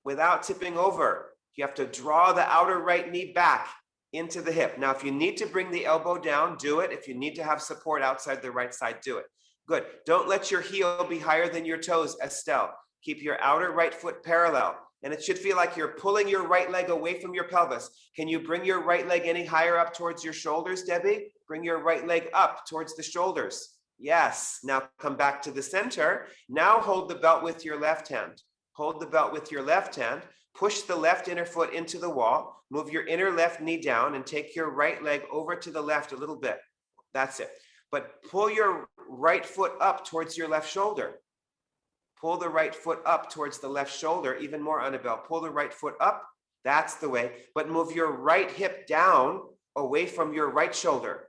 without tipping over. You have to draw the outer right knee back into the hip. Now, if you need to bring the elbow down, do it. If you need to have support outside the right side, do it. Good. Don't let your heel be higher than your toes, Estelle. Keep your outer right foot parallel. And it should feel like you're pulling your right leg away from your pelvis. Can you bring your right leg any higher up towards your shoulders, Debbie? Bring your right leg up towards the shoulders. Yes. Now come back to the center. Now hold the belt with your left hand. Hold the belt with your left hand. Push the left inner foot into the wall. Move your inner left knee down and take your right leg over to the left a little bit. That's it. But pull your right foot up towards your left shoulder. Pull the right foot up towards the left shoulder, even more, Annabelle. Pull the right foot up. That's the way. But move your right hip down away from your right shoulder.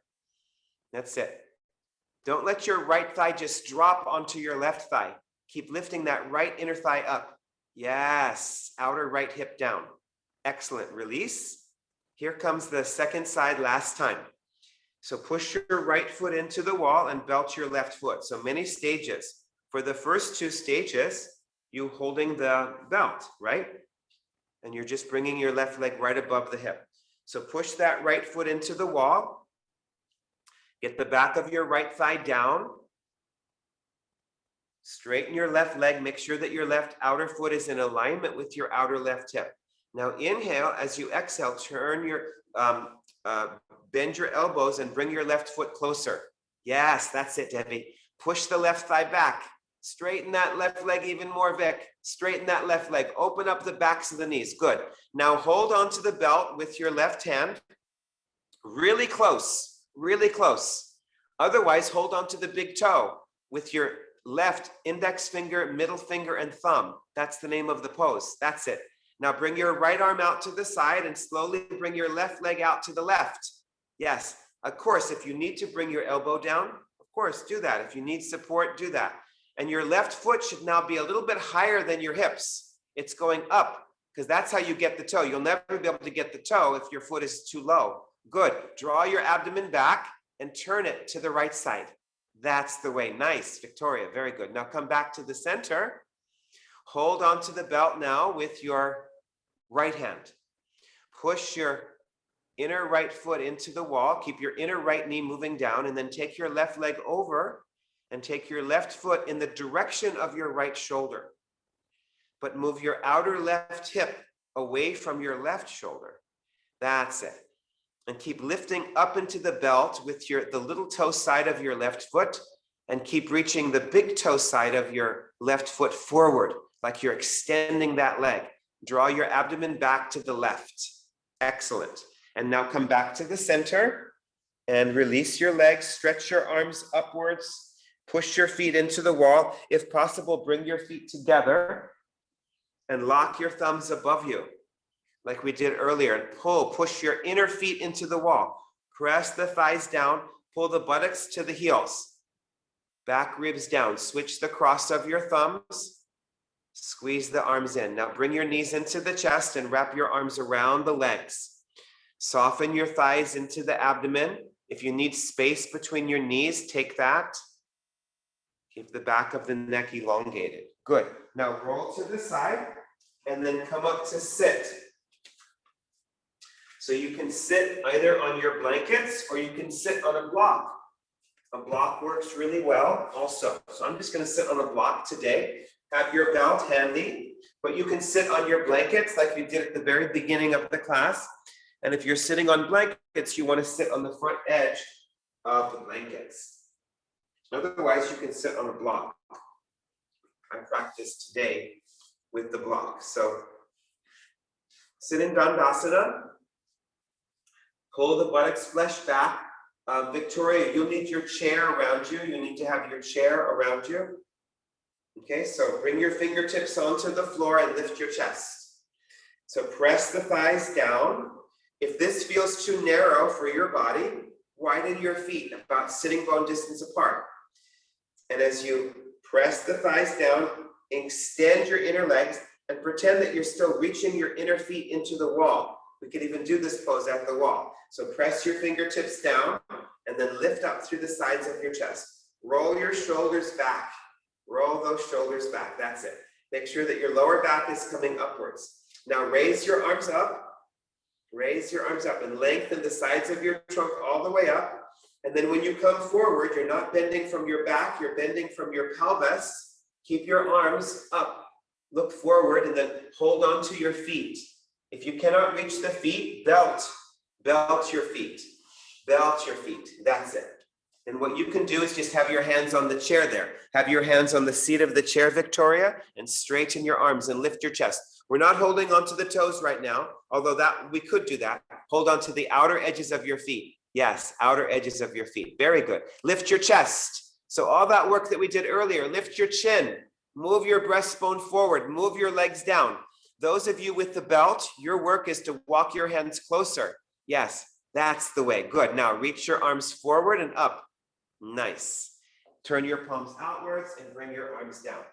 That's it. Don't let your right thigh just drop onto your left thigh. Keep lifting that right inner thigh up. Yes, outer right hip down. Excellent. Release. Here comes the second side last time. So push your right foot into the wall and belt your left foot. So many stages. For the first 2 stages, you holding the belt, right? And you're just bringing your left leg right above the hip. So push that right foot into the wall. Get the back of your right thigh down. Straighten your left leg. Make sure that your left outer foot is in alignment with your outer left hip. Now inhale. As you exhale, turn your, bend your elbows and bring your left foot closer. Yes, that's it, Debbie. Push the left thigh back. Straighten that left leg even more, Vic. Straighten that left leg. Open up the backs of the knees. Good. Now hold on to the belt with your left hand. Really close, really close. Otherwise, hold on to the big toe with your left index finger, middle finger, and thumb. That's the name of the pose. That's it. Now bring your right arm out to the side and slowly bring your left leg out to the left. Yes, of course, if you need to bring your elbow down, of course, do that. If you need support, do that. And your left foot should now be a little bit higher than your hips. It's going up because that's how you get the toe. You'll never be able to get the toe if your foot is too low. Good. Draw your abdomen back and turn it to the right side. That's the way. Nice, Victoria. Very good. Now come back to the center. Hold on to the belt now with your right hand. Push your inner right foot into the wall. Keep your inner right knee moving down and then take your left leg over and take your left foot in the direction of your right shoulder. But move your outer left hip away from your left shoulder. That's it. And keep lifting up into the belt with the little toe side of your left foot and keep reaching the big toe side of your left foot forward, like you're extending that leg. Draw your abdomen back to the left. Excellent. And now come back to the center and release your legs, stretch your arms upwards, push your feet into the wall. If possible, bring your feet together and lock your thumbs above you like we did earlier and push your inner feet into the wall. Press the thighs down, pull the buttocks to the heels. Back ribs down, switch the cross of your thumbs, squeeze the arms in. Now bring your knees into the chest and wrap your arms around the legs. Soften your thighs into the abdomen. If you need space between your knees, take that. Keep the back of the neck elongated. Good. Now roll to the side and then come up to sit. So you can sit either on your blankets or you can sit on a block. A block works really well also. So I'm just going to sit on a block today. Have your belt handy, but you can sit on your blankets like you did at the very beginning of the class. And if you're sitting on blankets, you want to sit on the front edge of the blankets. Otherwise, you can sit on a block. I practiced today with the block. So sit in Tadasana. Pull the buttocks flesh back. Victoria, you'll need your chair around you. You need to have your chair around you. Okay, so bring your fingertips onto the floor and lift your chest. So press the thighs down. If this feels too narrow for your body, widen your feet about sitting bone distance apart. And as you press the thighs down, extend your inner legs and pretend that you're still reaching your inner feet into the wall. We could even do this pose at the wall. So press your fingertips down and then lift up through the sides of your chest. Roll your shoulders back. Roll those shoulders back. That's it. Make sure that your lower back is coming upwards. Now raise your arms up. Raise your arms up and lengthen the sides of your trunk all the way up. And then when you come forward, you're not bending from your back, you're bending from your pelvis. Keep your arms up. Look forward and then hold on to your feet. If you cannot reach the feet, belt your feet. Belt your feet. That's it. And what you can do is just have your hands on the chair there. Have your hands on the seat of the chair, Victoria, and straighten your arms and lift your chest. We're not holding onto the toes right now, although that we could do that. Hold on to the outer edges of your feet. Yes, outer edges of your feet. Very good. Lift your chest. So all that work that we did earlier, lift your chin, move your breastbone forward, move your legs down. Those of you with the belt, your work is to walk your hands closer. Yes, that's the way. Good. Now reach your arms forward and up. Nice. Turn your palms outwards and bring your arms down.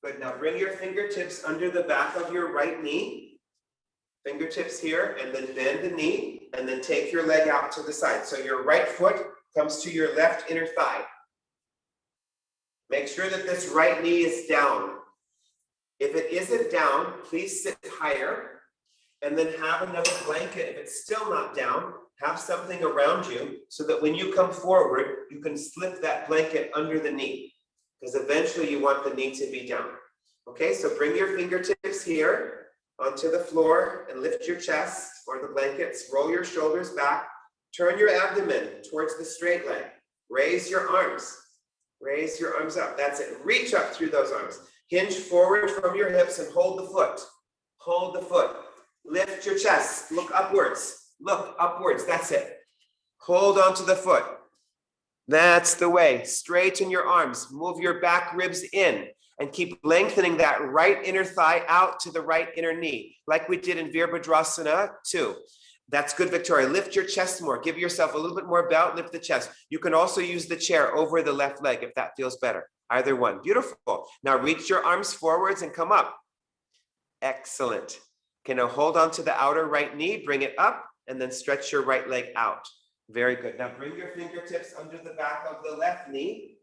Good. Now bring your fingertips under the back of your right knee. Fingertips here, and then bend the knee, and then take your leg out to the side. So your right foot comes to your left inner thigh. Make sure that this right knee is down. If it isn't down, please sit higher, and then have another blanket. If it's still not down, have something around you so that when you come forward, you can slip that blanket under the knee, because eventually you want the knee to be down. Okay, so bring your fingertips here onto the floor and lift your chest or the blankets. Roll your shoulders back. Turn your abdomen towards the straight leg. Raise your arms. Raise your arms up. That's it. Reach up through those arms. Hinge forward from your hips and hold the foot. Hold the foot. Lift your chest. Look upwards. Look upwards. That's it. Hold onto the foot. That's the way. Straighten your arms. Move your back ribs in. And keep lengthening that right inner thigh out to the right inner knee, like we did in Virabhadrasana too. That's good, Victoria. Lift your chest more. Give yourself a little bit more belt, lift the chest. You can also use the chair over the left leg if that feels better. Either one. Beautiful. Now reach your arms forwards and come up. Excellent. Okay, now hold on to the outer right knee, bring it up, and then stretch your right leg out. Very good. Now bring your fingertips under the back of the left knee.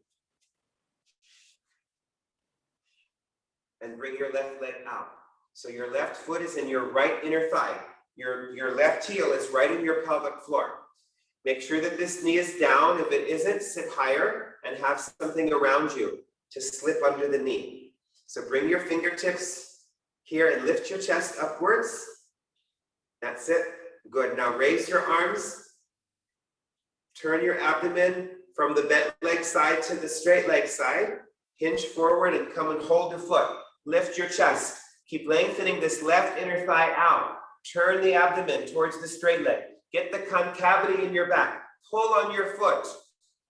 And bring your left leg out. So your left foot is in your right inner thigh. Your left heel is right in your pelvic floor. Make sure that this knee is down. If it isn't, sit higher and have something around you to slip under the knee. So bring your fingertips here and lift your chest upwards. That's it. Good. Now raise your arms. Turn your abdomen from the bent leg side to the straight leg side. Hinge forward and come and hold your foot. Lift your chest. Keep lengthening this left inner thigh out. Turn the abdomen towards the straight leg. Get the concavity in your back. Pull on your foot.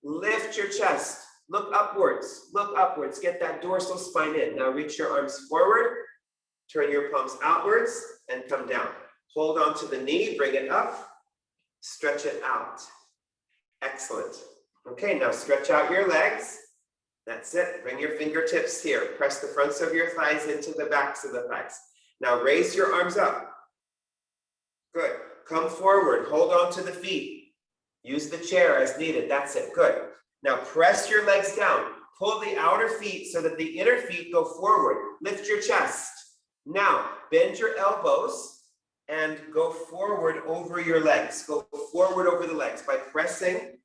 Lift your chest. Look upwards. Look upwards. Get that dorsal spine in. Now reach your arms forward. Turn your palms outwards and come down. Hold on to the knee. Bring it up. Stretch it out. Excellent. Okay, now stretch out your legs. That's it. Bring your fingertips here. Press the fronts of your thighs into the backs of the thighs. Now raise your arms up. Good. Come forward. Hold on to the feet. Use the chair as needed. That's it. Good. Now press your legs down. Pull the outer feet so that the inner feet go forward. Lift your chest. Now bend your elbows and go forward over your legs. Go forward over the legs by pressing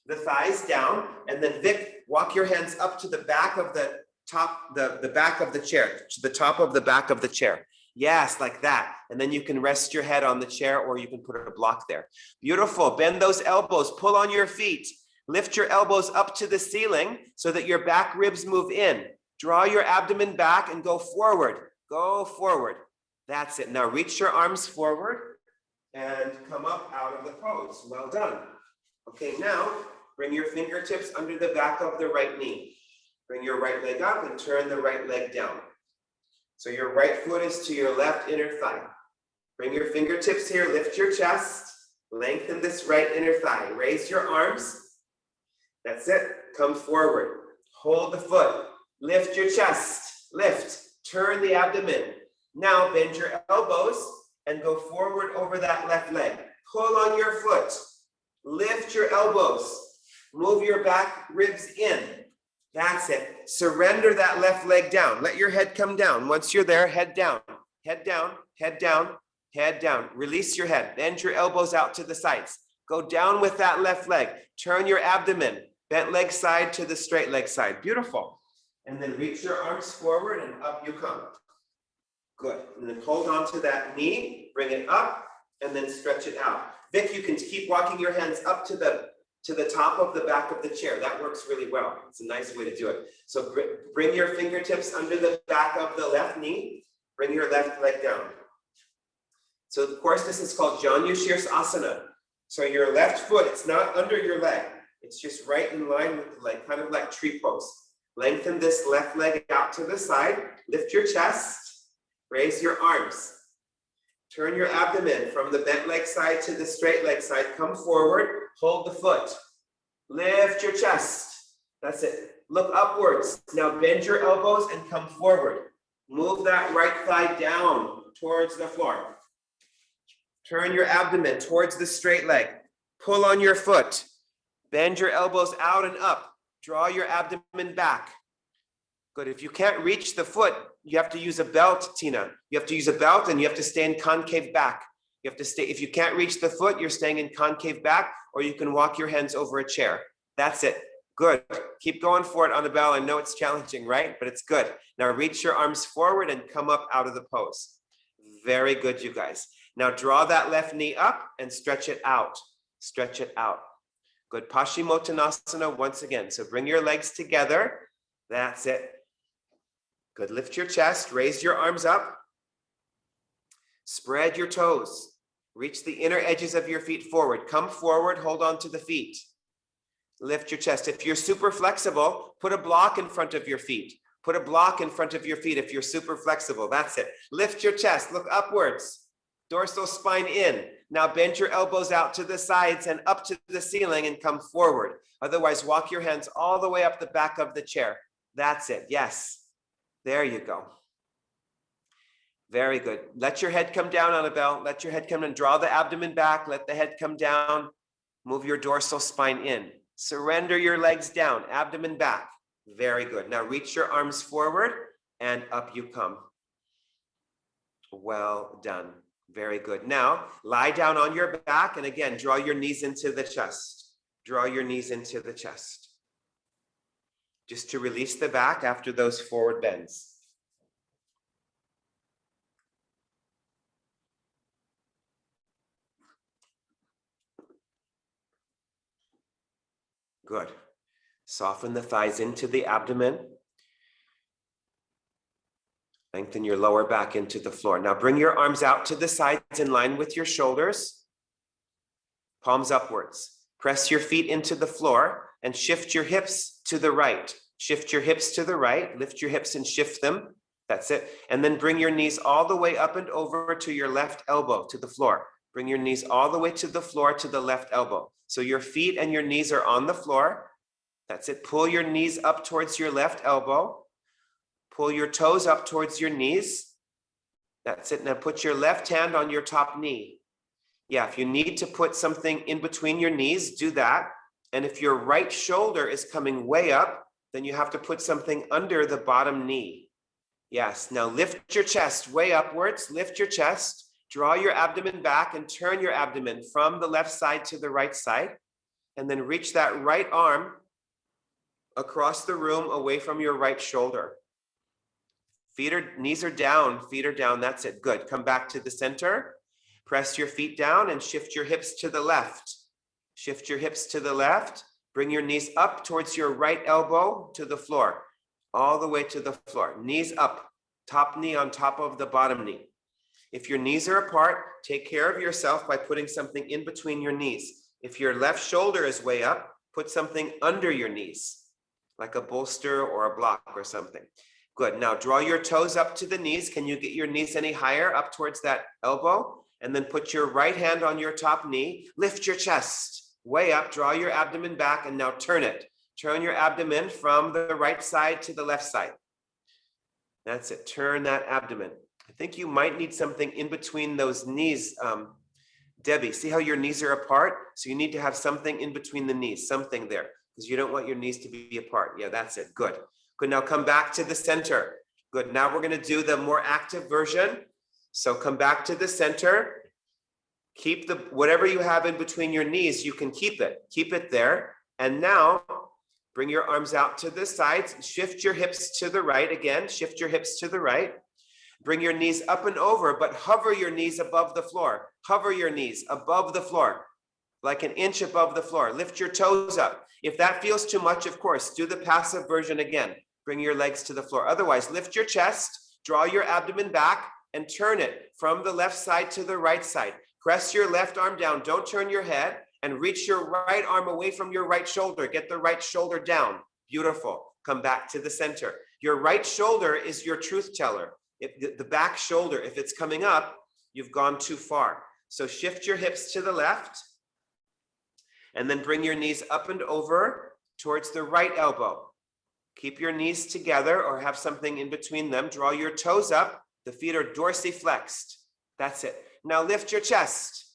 the thighs down, and then Vic, walk your hands up to the back of the top, the back of the chair, to the top of the back of the chair. Yes, like that. And then you can rest your head on the chair, or you can put a block there. Beautiful. Bend those elbows, pull on your feet, lift your elbows up to the ceiling so that your back ribs move in. Draw your abdomen back and go forward. Go forward. That's it. Now reach your arms forward and come up out of the pose. Well done. Okay, now bring your fingertips under the back of the right knee. Bring your right leg up and turn the right leg down. So your right foot is to your left inner thigh. Bring your fingertips here, lift your chest, lengthen this right inner thigh. Raise your arms. That's it. Come forward. Hold the foot. Lift your chest. Lift. Turn the abdomen. Now bend your elbows and go forward over that left leg. Pull on your foot. Lift your elbows. Move your back ribs in. That's it. Surrender that left leg down. Let your head come down. Once you're there, head down. Head down, head down, head down. Release your head. Bend your elbows out to the sides. Go down with that left leg. Turn your abdomen. Bent leg side to the straight leg side. Beautiful. And then reach your arms forward and up you come. Good. And then hold on to that knee. Bring it up and then stretch it out. Vic, you can keep walking your hands up to the top of the back of the chair. That works really well. It's a nice way to do it. So bring your fingertips under the back of the left knee. Bring your left leg down. So of course, this is called Janu Asana. So your left foot, it's not under your leg. It's just right in line with the leg, kind of like tree pose. Lengthen this left leg out to the side. Lift your chest. Raise your arms. Turn your abdomen from the bent leg side to the straight leg side. Come forward. Hold the foot. Lift your chest. That's it. Look upwards. Now bend your elbows and come forward. Move that right thigh down towards the floor. Turn your abdomen towards the straight leg. Pull on your foot. Bend your elbows out and up. Draw your abdomen back. Good. If you can't reach the foot, you have to use a belt, Tina. You have to use a belt and you have to stay in concave back. You have to stay, if you can't reach the foot, you're staying in concave back, or you can walk your hands over a chair. That's it. Good. Keep going for it, Annabelle. I know it's challenging, right? But it's good. Now reach your arms forward and come up out of the pose. Very good, you guys. Now draw that left knee up and stretch it out. Stretch it out. Good. Pashimotanasana once again. So bring your legs together. That's it. Good. Lift your chest. Raise your arms up. Spread your toes. Reach the inner edges of your feet forward. Come forward. Hold on to the feet. Lift your chest. If you're super flexible, put a block in front of your feet. Put a block in front of your feet if you're super flexible. That's it. Lift your chest. Look upwards. Dorsal spine in. Now bend your elbows out to the sides and up to the ceiling and come forward. Otherwise, walk your hands all the way up the back of the chair. That's it. Yes. There you go. Very good. Let your head come down, Annabelle. Let your head come and draw the abdomen back. Let the head come down. Move your dorsal spine in. Surrender your legs down, abdomen back. Very good. Now reach your arms forward and up you come. Well done. Very good. Now lie down on your back and again, draw your knees into the chest. Draw your knees into the chest. Just to release the back after those forward bends. Good. Soften the thighs into the abdomen. Lengthen your lower back into the floor. Now bring your arms out to the sides in line with your shoulders. Palms upwards. Press your feet into the floor and shift your hips to the right. Shift your hips to the right. Lift your hips and shift them. That's it. And then bring your knees all the way up and over to your left elbow to the floor. Bring your knees all the way to the floor to the left elbow. So your feet and your knees are on the floor. That's it. Pull your knees up towards your left elbow. Pull your toes up towards your knees. That's it. Now put your left hand on your top knee. Yeah, if you need to put something in between your knees, do that. And if your right shoulder is coming way up, then you have to put something under the bottom knee. Yes. Now lift your chest way upwards. Lift your chest. Draw your abdomen back and turn your abdomen from the left side to the right side. And then reach that right arm across the room away from your right shoulder. Knees are down, feet are down. That's it. Good. Come back to the center. Press your feet down and shift your hips to the left. Shift your hips to the left. Bring your knees up towards your right elbow to the floor. All the way to the floor. Knees up. Top knee on top of the bottom knee. If your knees are apart, take care of yourself by putting something in between your knees. If your left shoulder is way up, put something under your knees, like a bolster or a block or something. Good. Now draw your toes up to the knees. Can you get your knees any higher up towards that elbow? And then put your right hand on your top knee. Lift your chest way up. Draw your abdomen back. And now turn it. Turn your abdomen from the right side to the left side. That's it. Turn that abdomen. I think you might need something in between those knees, Debbie. See how your knees are apart? So you need to have something in between the knees, something there, because you don't want your knees to be apart. Yeah, that's it. Good. Good. Now come back to the center. Good. Now we're going to do the more active version. So come back to the center. Keep the whatever you have in between your knees, you can keep it. Keep it there. And now bring your arms out to the sides. Shift your hips to the right again. Shift your hips to the right. Bring your knees up and over, but hover your knees above the floor. Hover your knees above the floor, like an inch above the floor. Lift your toes up. If that feels too much, of course, do the passive version again. Bring your legs to the floor. Otherwise, lift your chest, draw your abdomen back, and turn it from the left side to the right side. Press your left arm down. Don't turn your head, and reach your right arm away from your right shoulder. Get the right shoulder down. Beautiful. Come back to the center. Your right shoulder is your truth teller. If the back shoulder, if it's coming up, you've gone too far. So shift your hips to the left, and then bring your knees up and over towards the right elbow. Keep your knees together or have something in between them. Draw your toes up. The feet are dorsiflexed. That's it. Now lift your chest.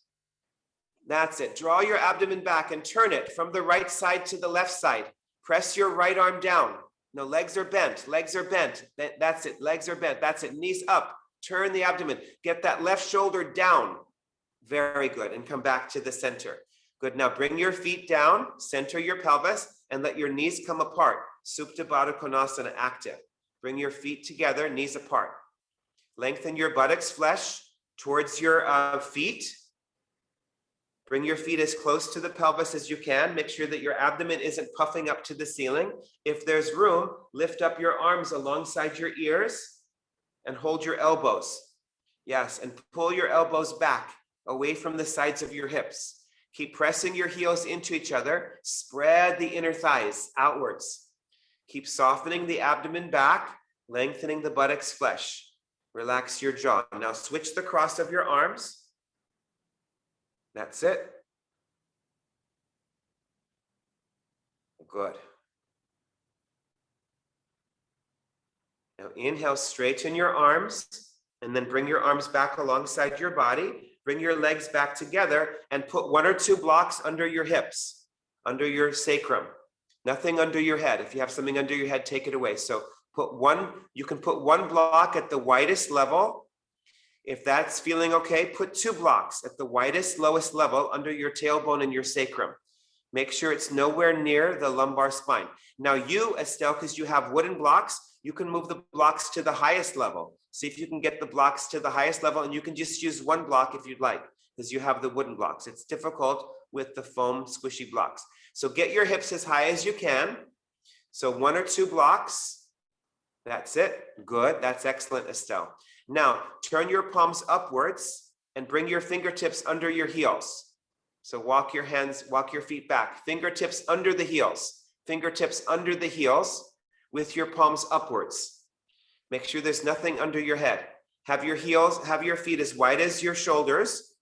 That's it. Draw your abdomen back and turn it from the right side to the left side. Press your right arm down. No, legs are bent. Legs are bent. That's it. Legs are bent. That's it. Knees up. Turn the abdomen. Get that left shoulder down. Very good. And come back to the center. Good. Now bring your feet down. Center your pelvis and let your knees come apart. Supta Baddha Konasana active. Bring your feet together, knees apart. Lengthen your buttocks flesh towards your feet. Bring your feet as close to the pelvis as you can. Make sure that your abdomen isn't puffing up to the ceiling. If there's room, lift up your arms alongside your ears and hold your elbows. Yes, and pull your elbows back away from the sides of your hips. Keep pressing your heels into each other. Spread the inner thighs outwards. Keep softening the abdomen back, lengthening the buttocks flesh. Relax your jaw. Now switch the cross of your arms. That's it. Good. Now inhale, straighten your arms, and then bring your arms back alongside your body. Bring your legs back together and put 1 or 2 blocks under your hips, under your sacrum. Nothing under your head. If you have something under your head, take it away. So you can put 1 block at the widest level. If that's feeling okay, put 2 blocks at the widest, lowest level under your tailbone and your sacrum. Make sure it's nowhere near the lumbar spine. Now you, Estelle, because you have wooden blocks, you can move the blocks to the highest level. See if you can get the blocks to the highest level, and you can just use 1 block if you'd like, because you have the wooden blocks. It's difficult with the foam squishy blocks. So get your hips as high as you can. So 1 or 2 blocks. That's it. Good. That's excellent, Estelle. Now turn your palms upwards and bring your fingertips under your heels. So walk your feet back. Fingertips under the heels. Fingertips under the heels with your palms upwards. Make sure there's nothing under your head. Have your feet as wide as your shoulders.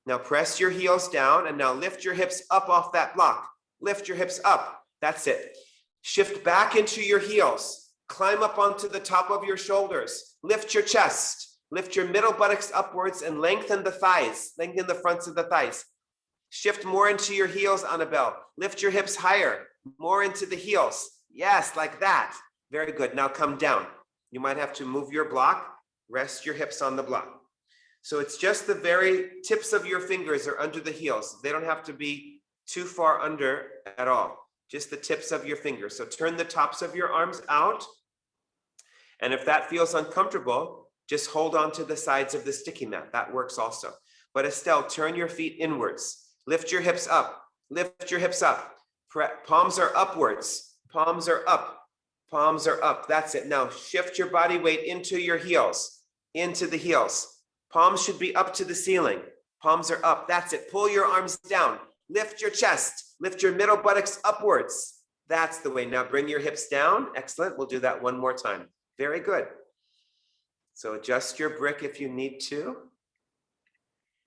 Now press your heels down and now lift your hips up off that block. Lift your hips up. That's it. Shift back into your heels. Climb up onto the top of your shoulders. Lift your chest. Lift your middle buttocks upwards and lengthen the thighs. Lengthen the fronts of the thighs. Shift more into your heels, Annabelle. Lift your hips higher. More into the heels. Yes, like that. Very good. Now come down. You might have to move your block. Rest your hips on the block. So it's just the very tips of your fingers are under the heels. They don't have to be too far under at all. Just the tips of your fingers. So turn the tops of your arms out. And if that feels uncomfortable, just hold on to the sides of the sticky mat. That works also. But Estelle, turn your feet inwards. Lift your hips up. Lift your hips up. Palms are upwards. Palms are up. Palms are up. That's it. Now shift your body weight into your heels. Into the heels. Palms should be up to the ceiling. Palms are up. That's it. Pull your arms down. Lift your chest. Lift your middle buttocks upwards. That's the way. Now bring your hips down. Excellent. We'll do that one more time. Very good. So adjust your brick if you need to.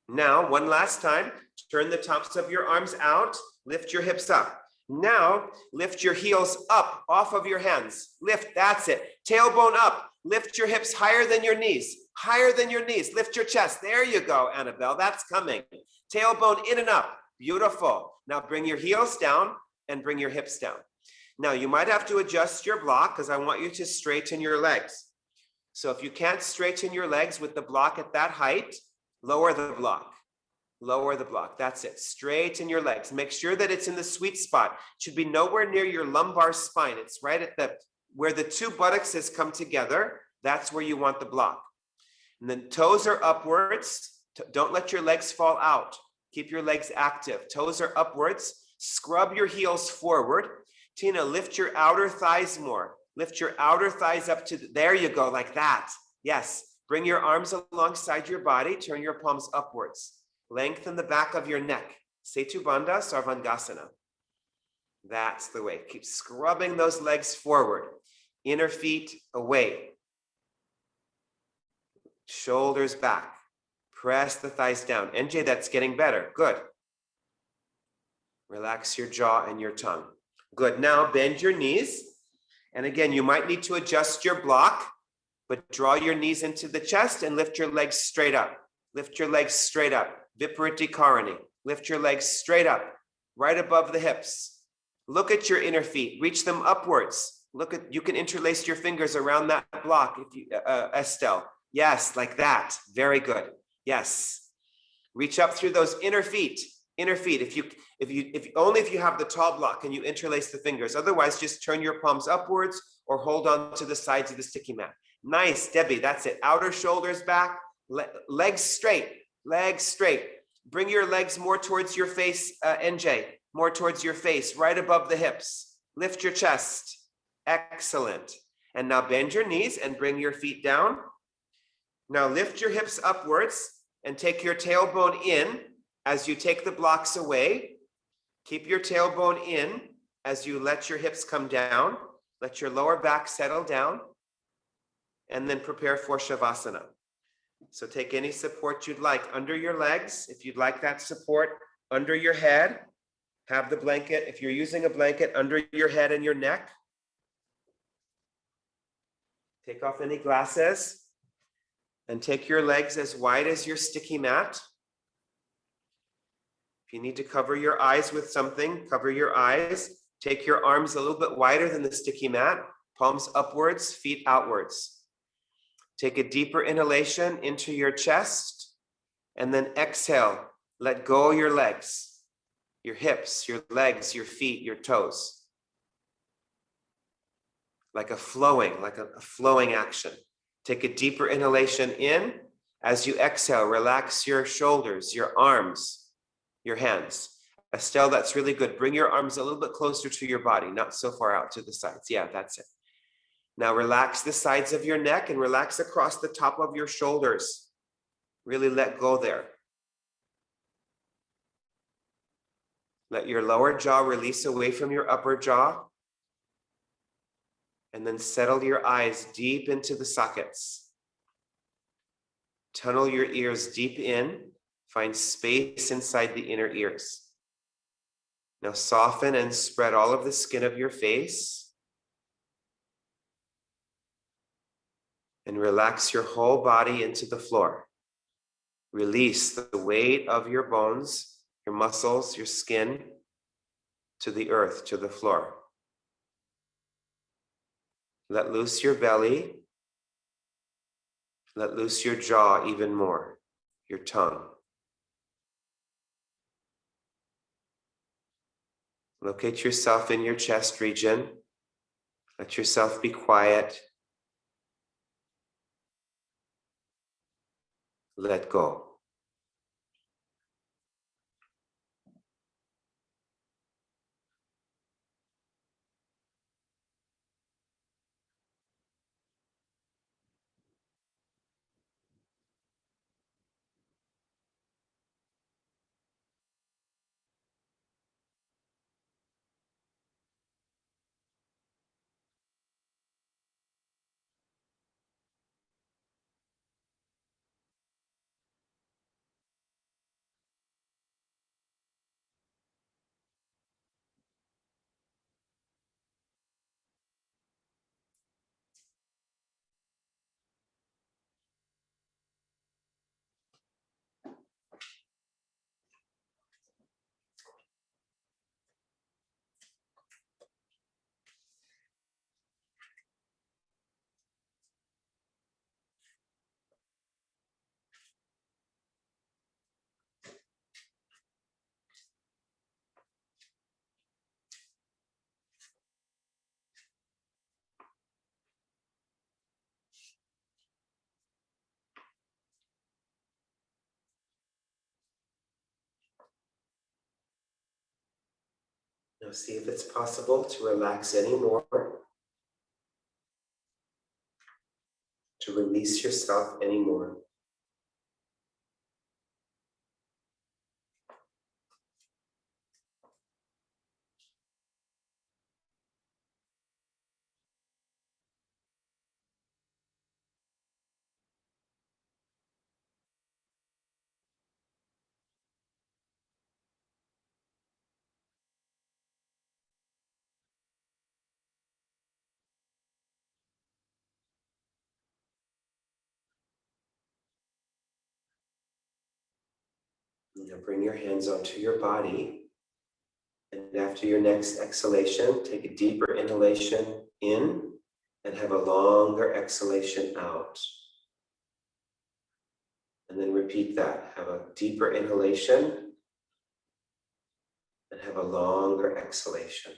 Now, one last time, turn the tops of your arms out, lift your hips up. Now, lift your heels up off of your hands. Lift, that's it. Tailbone up, lift your hips higher than your knees. Higher than your knees, lift your chest. There you go, Annabelle, that's coming. Tailbone in and up, beautiful. Now bring your heels down and bring your hips down. Now you might have to adjust your block because I want you to straighten your legs. So if you can't straighten your legs with the block at that height, lower the block. Lower the block. That's it. Straighten your legs. Make sure that it's in the sweet spot. It should be nowhere near your lumbar spine. It's right at where the two buttocks come together. That's where you want the block. And then toes are upwards. Don't let your legs fall out. Keep your legs active. Toes are upwards. Scrub your heels forward. Tina, lift your outer thighs more. Lift your outer thighs up to, there you go, like that. Yes. Bring your arms alongside your body. Turn your palms upwards. Lengthen the back of your neck. Setu Bandha, Sarvangasana. That's the way. Keep scrubbing those legs forward. Inner feet away. Shoulders back. Press the thighs down. NJ, that's getting better. Good. Relax your jaw and your tongue. Good. Now bend your knees. And again, you might need to adjust your block, but draw your knees into the chest and lift your legs straight up. Lift your legs straight up. Vipariti Karani. Lift your legs straight up, right above the hips. Look at your inner feet. Reach them upwards. You can interlace your fingers around that block, if you, Estelle. Yes, like that. Very good. Yes. Reach up through those inner feet. Inner feet. If you have the tall block, can you interlace the fingers? Otherwise, just turn your palms upwards or hold on to the sides of the sticky mat. Nice, Debbie. That's it. Outer shoulders back. Legs straight. Legs straight. Bring your legs more towards your face, NJ. More towards your face, right above the hips. Lift your chest. Excellent. And now bend your knees and bring your feet down. Now lift your hips upwards and take your tailbone in as you take the blocks away. Keep your tailbone in as you let your hips come down. Let your lower back settle down. And then prepare for Shavasana. So take any support you'd like under your legs. If you'd like that support under your head, have the blanket. If you're using a blanket under your head and your neck, take off any glasses and take your legs as wide as your sticky mat. If you need to cover your eyes with something, cover your eyes. Take your arms a little bit wider than the sticky mat, palms upwards, feet outwards. Take a deeper inhalation into your chest and then exhale. Let go your legs, your hips, your legs, your feet, your toes. Like a flowing action. Take a deeper inhalation in. As you exhale, relax your shoulders, your arms, your hands. Estelle, that's really good. Bring your arms a little bit closer to your body, not so far out to the sides. Yeah, that's it. Now relax the sides of your neck and relax across the top of your shoulders. Really let go there. Let your lower jaw release away from your upper jaw. And then settle your eyes deep into the sockets. Tunnel your ears deep in. Find space inside the inner ears. Now soften and spread all of the skin of your face. And relax your whole body into the floor. Release the weight of your bones, your muscles, your skin to the earth, to the floor. Let loose your belly. Let loose your jaw even more, your tongue. Locate yourself in your chest region. Let yourself be quiet. Let go. see if it's possible to relax any more, to release yourself anymore. Now bring your hands onto your body. And after your next exhalation, take a deeper inhalation in and have a longer exhalation out. And then repeat that. Have a deeper inhalation and have a longer exhalation.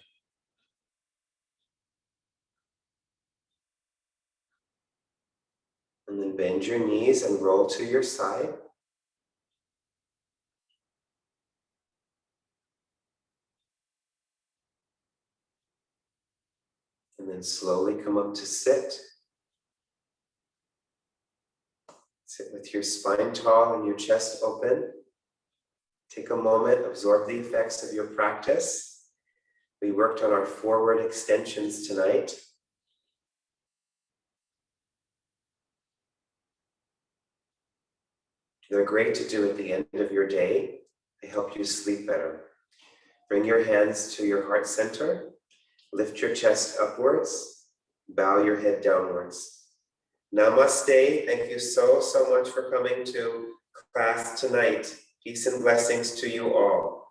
And then bend your knees and roll to your side. And then slowly come up to sit. Sit with your spine tall and your chest open. Take a moment, absorb the effects of your practice. We worked on our forward extensions tonight. They're great to do at the end of your day. They help you sleep better. Bring your hands to your heart center. Lift your chest upwards. Bow your head downwards. Namaste. Thank you so much for coming to class tonight. Peace and blessings to you all.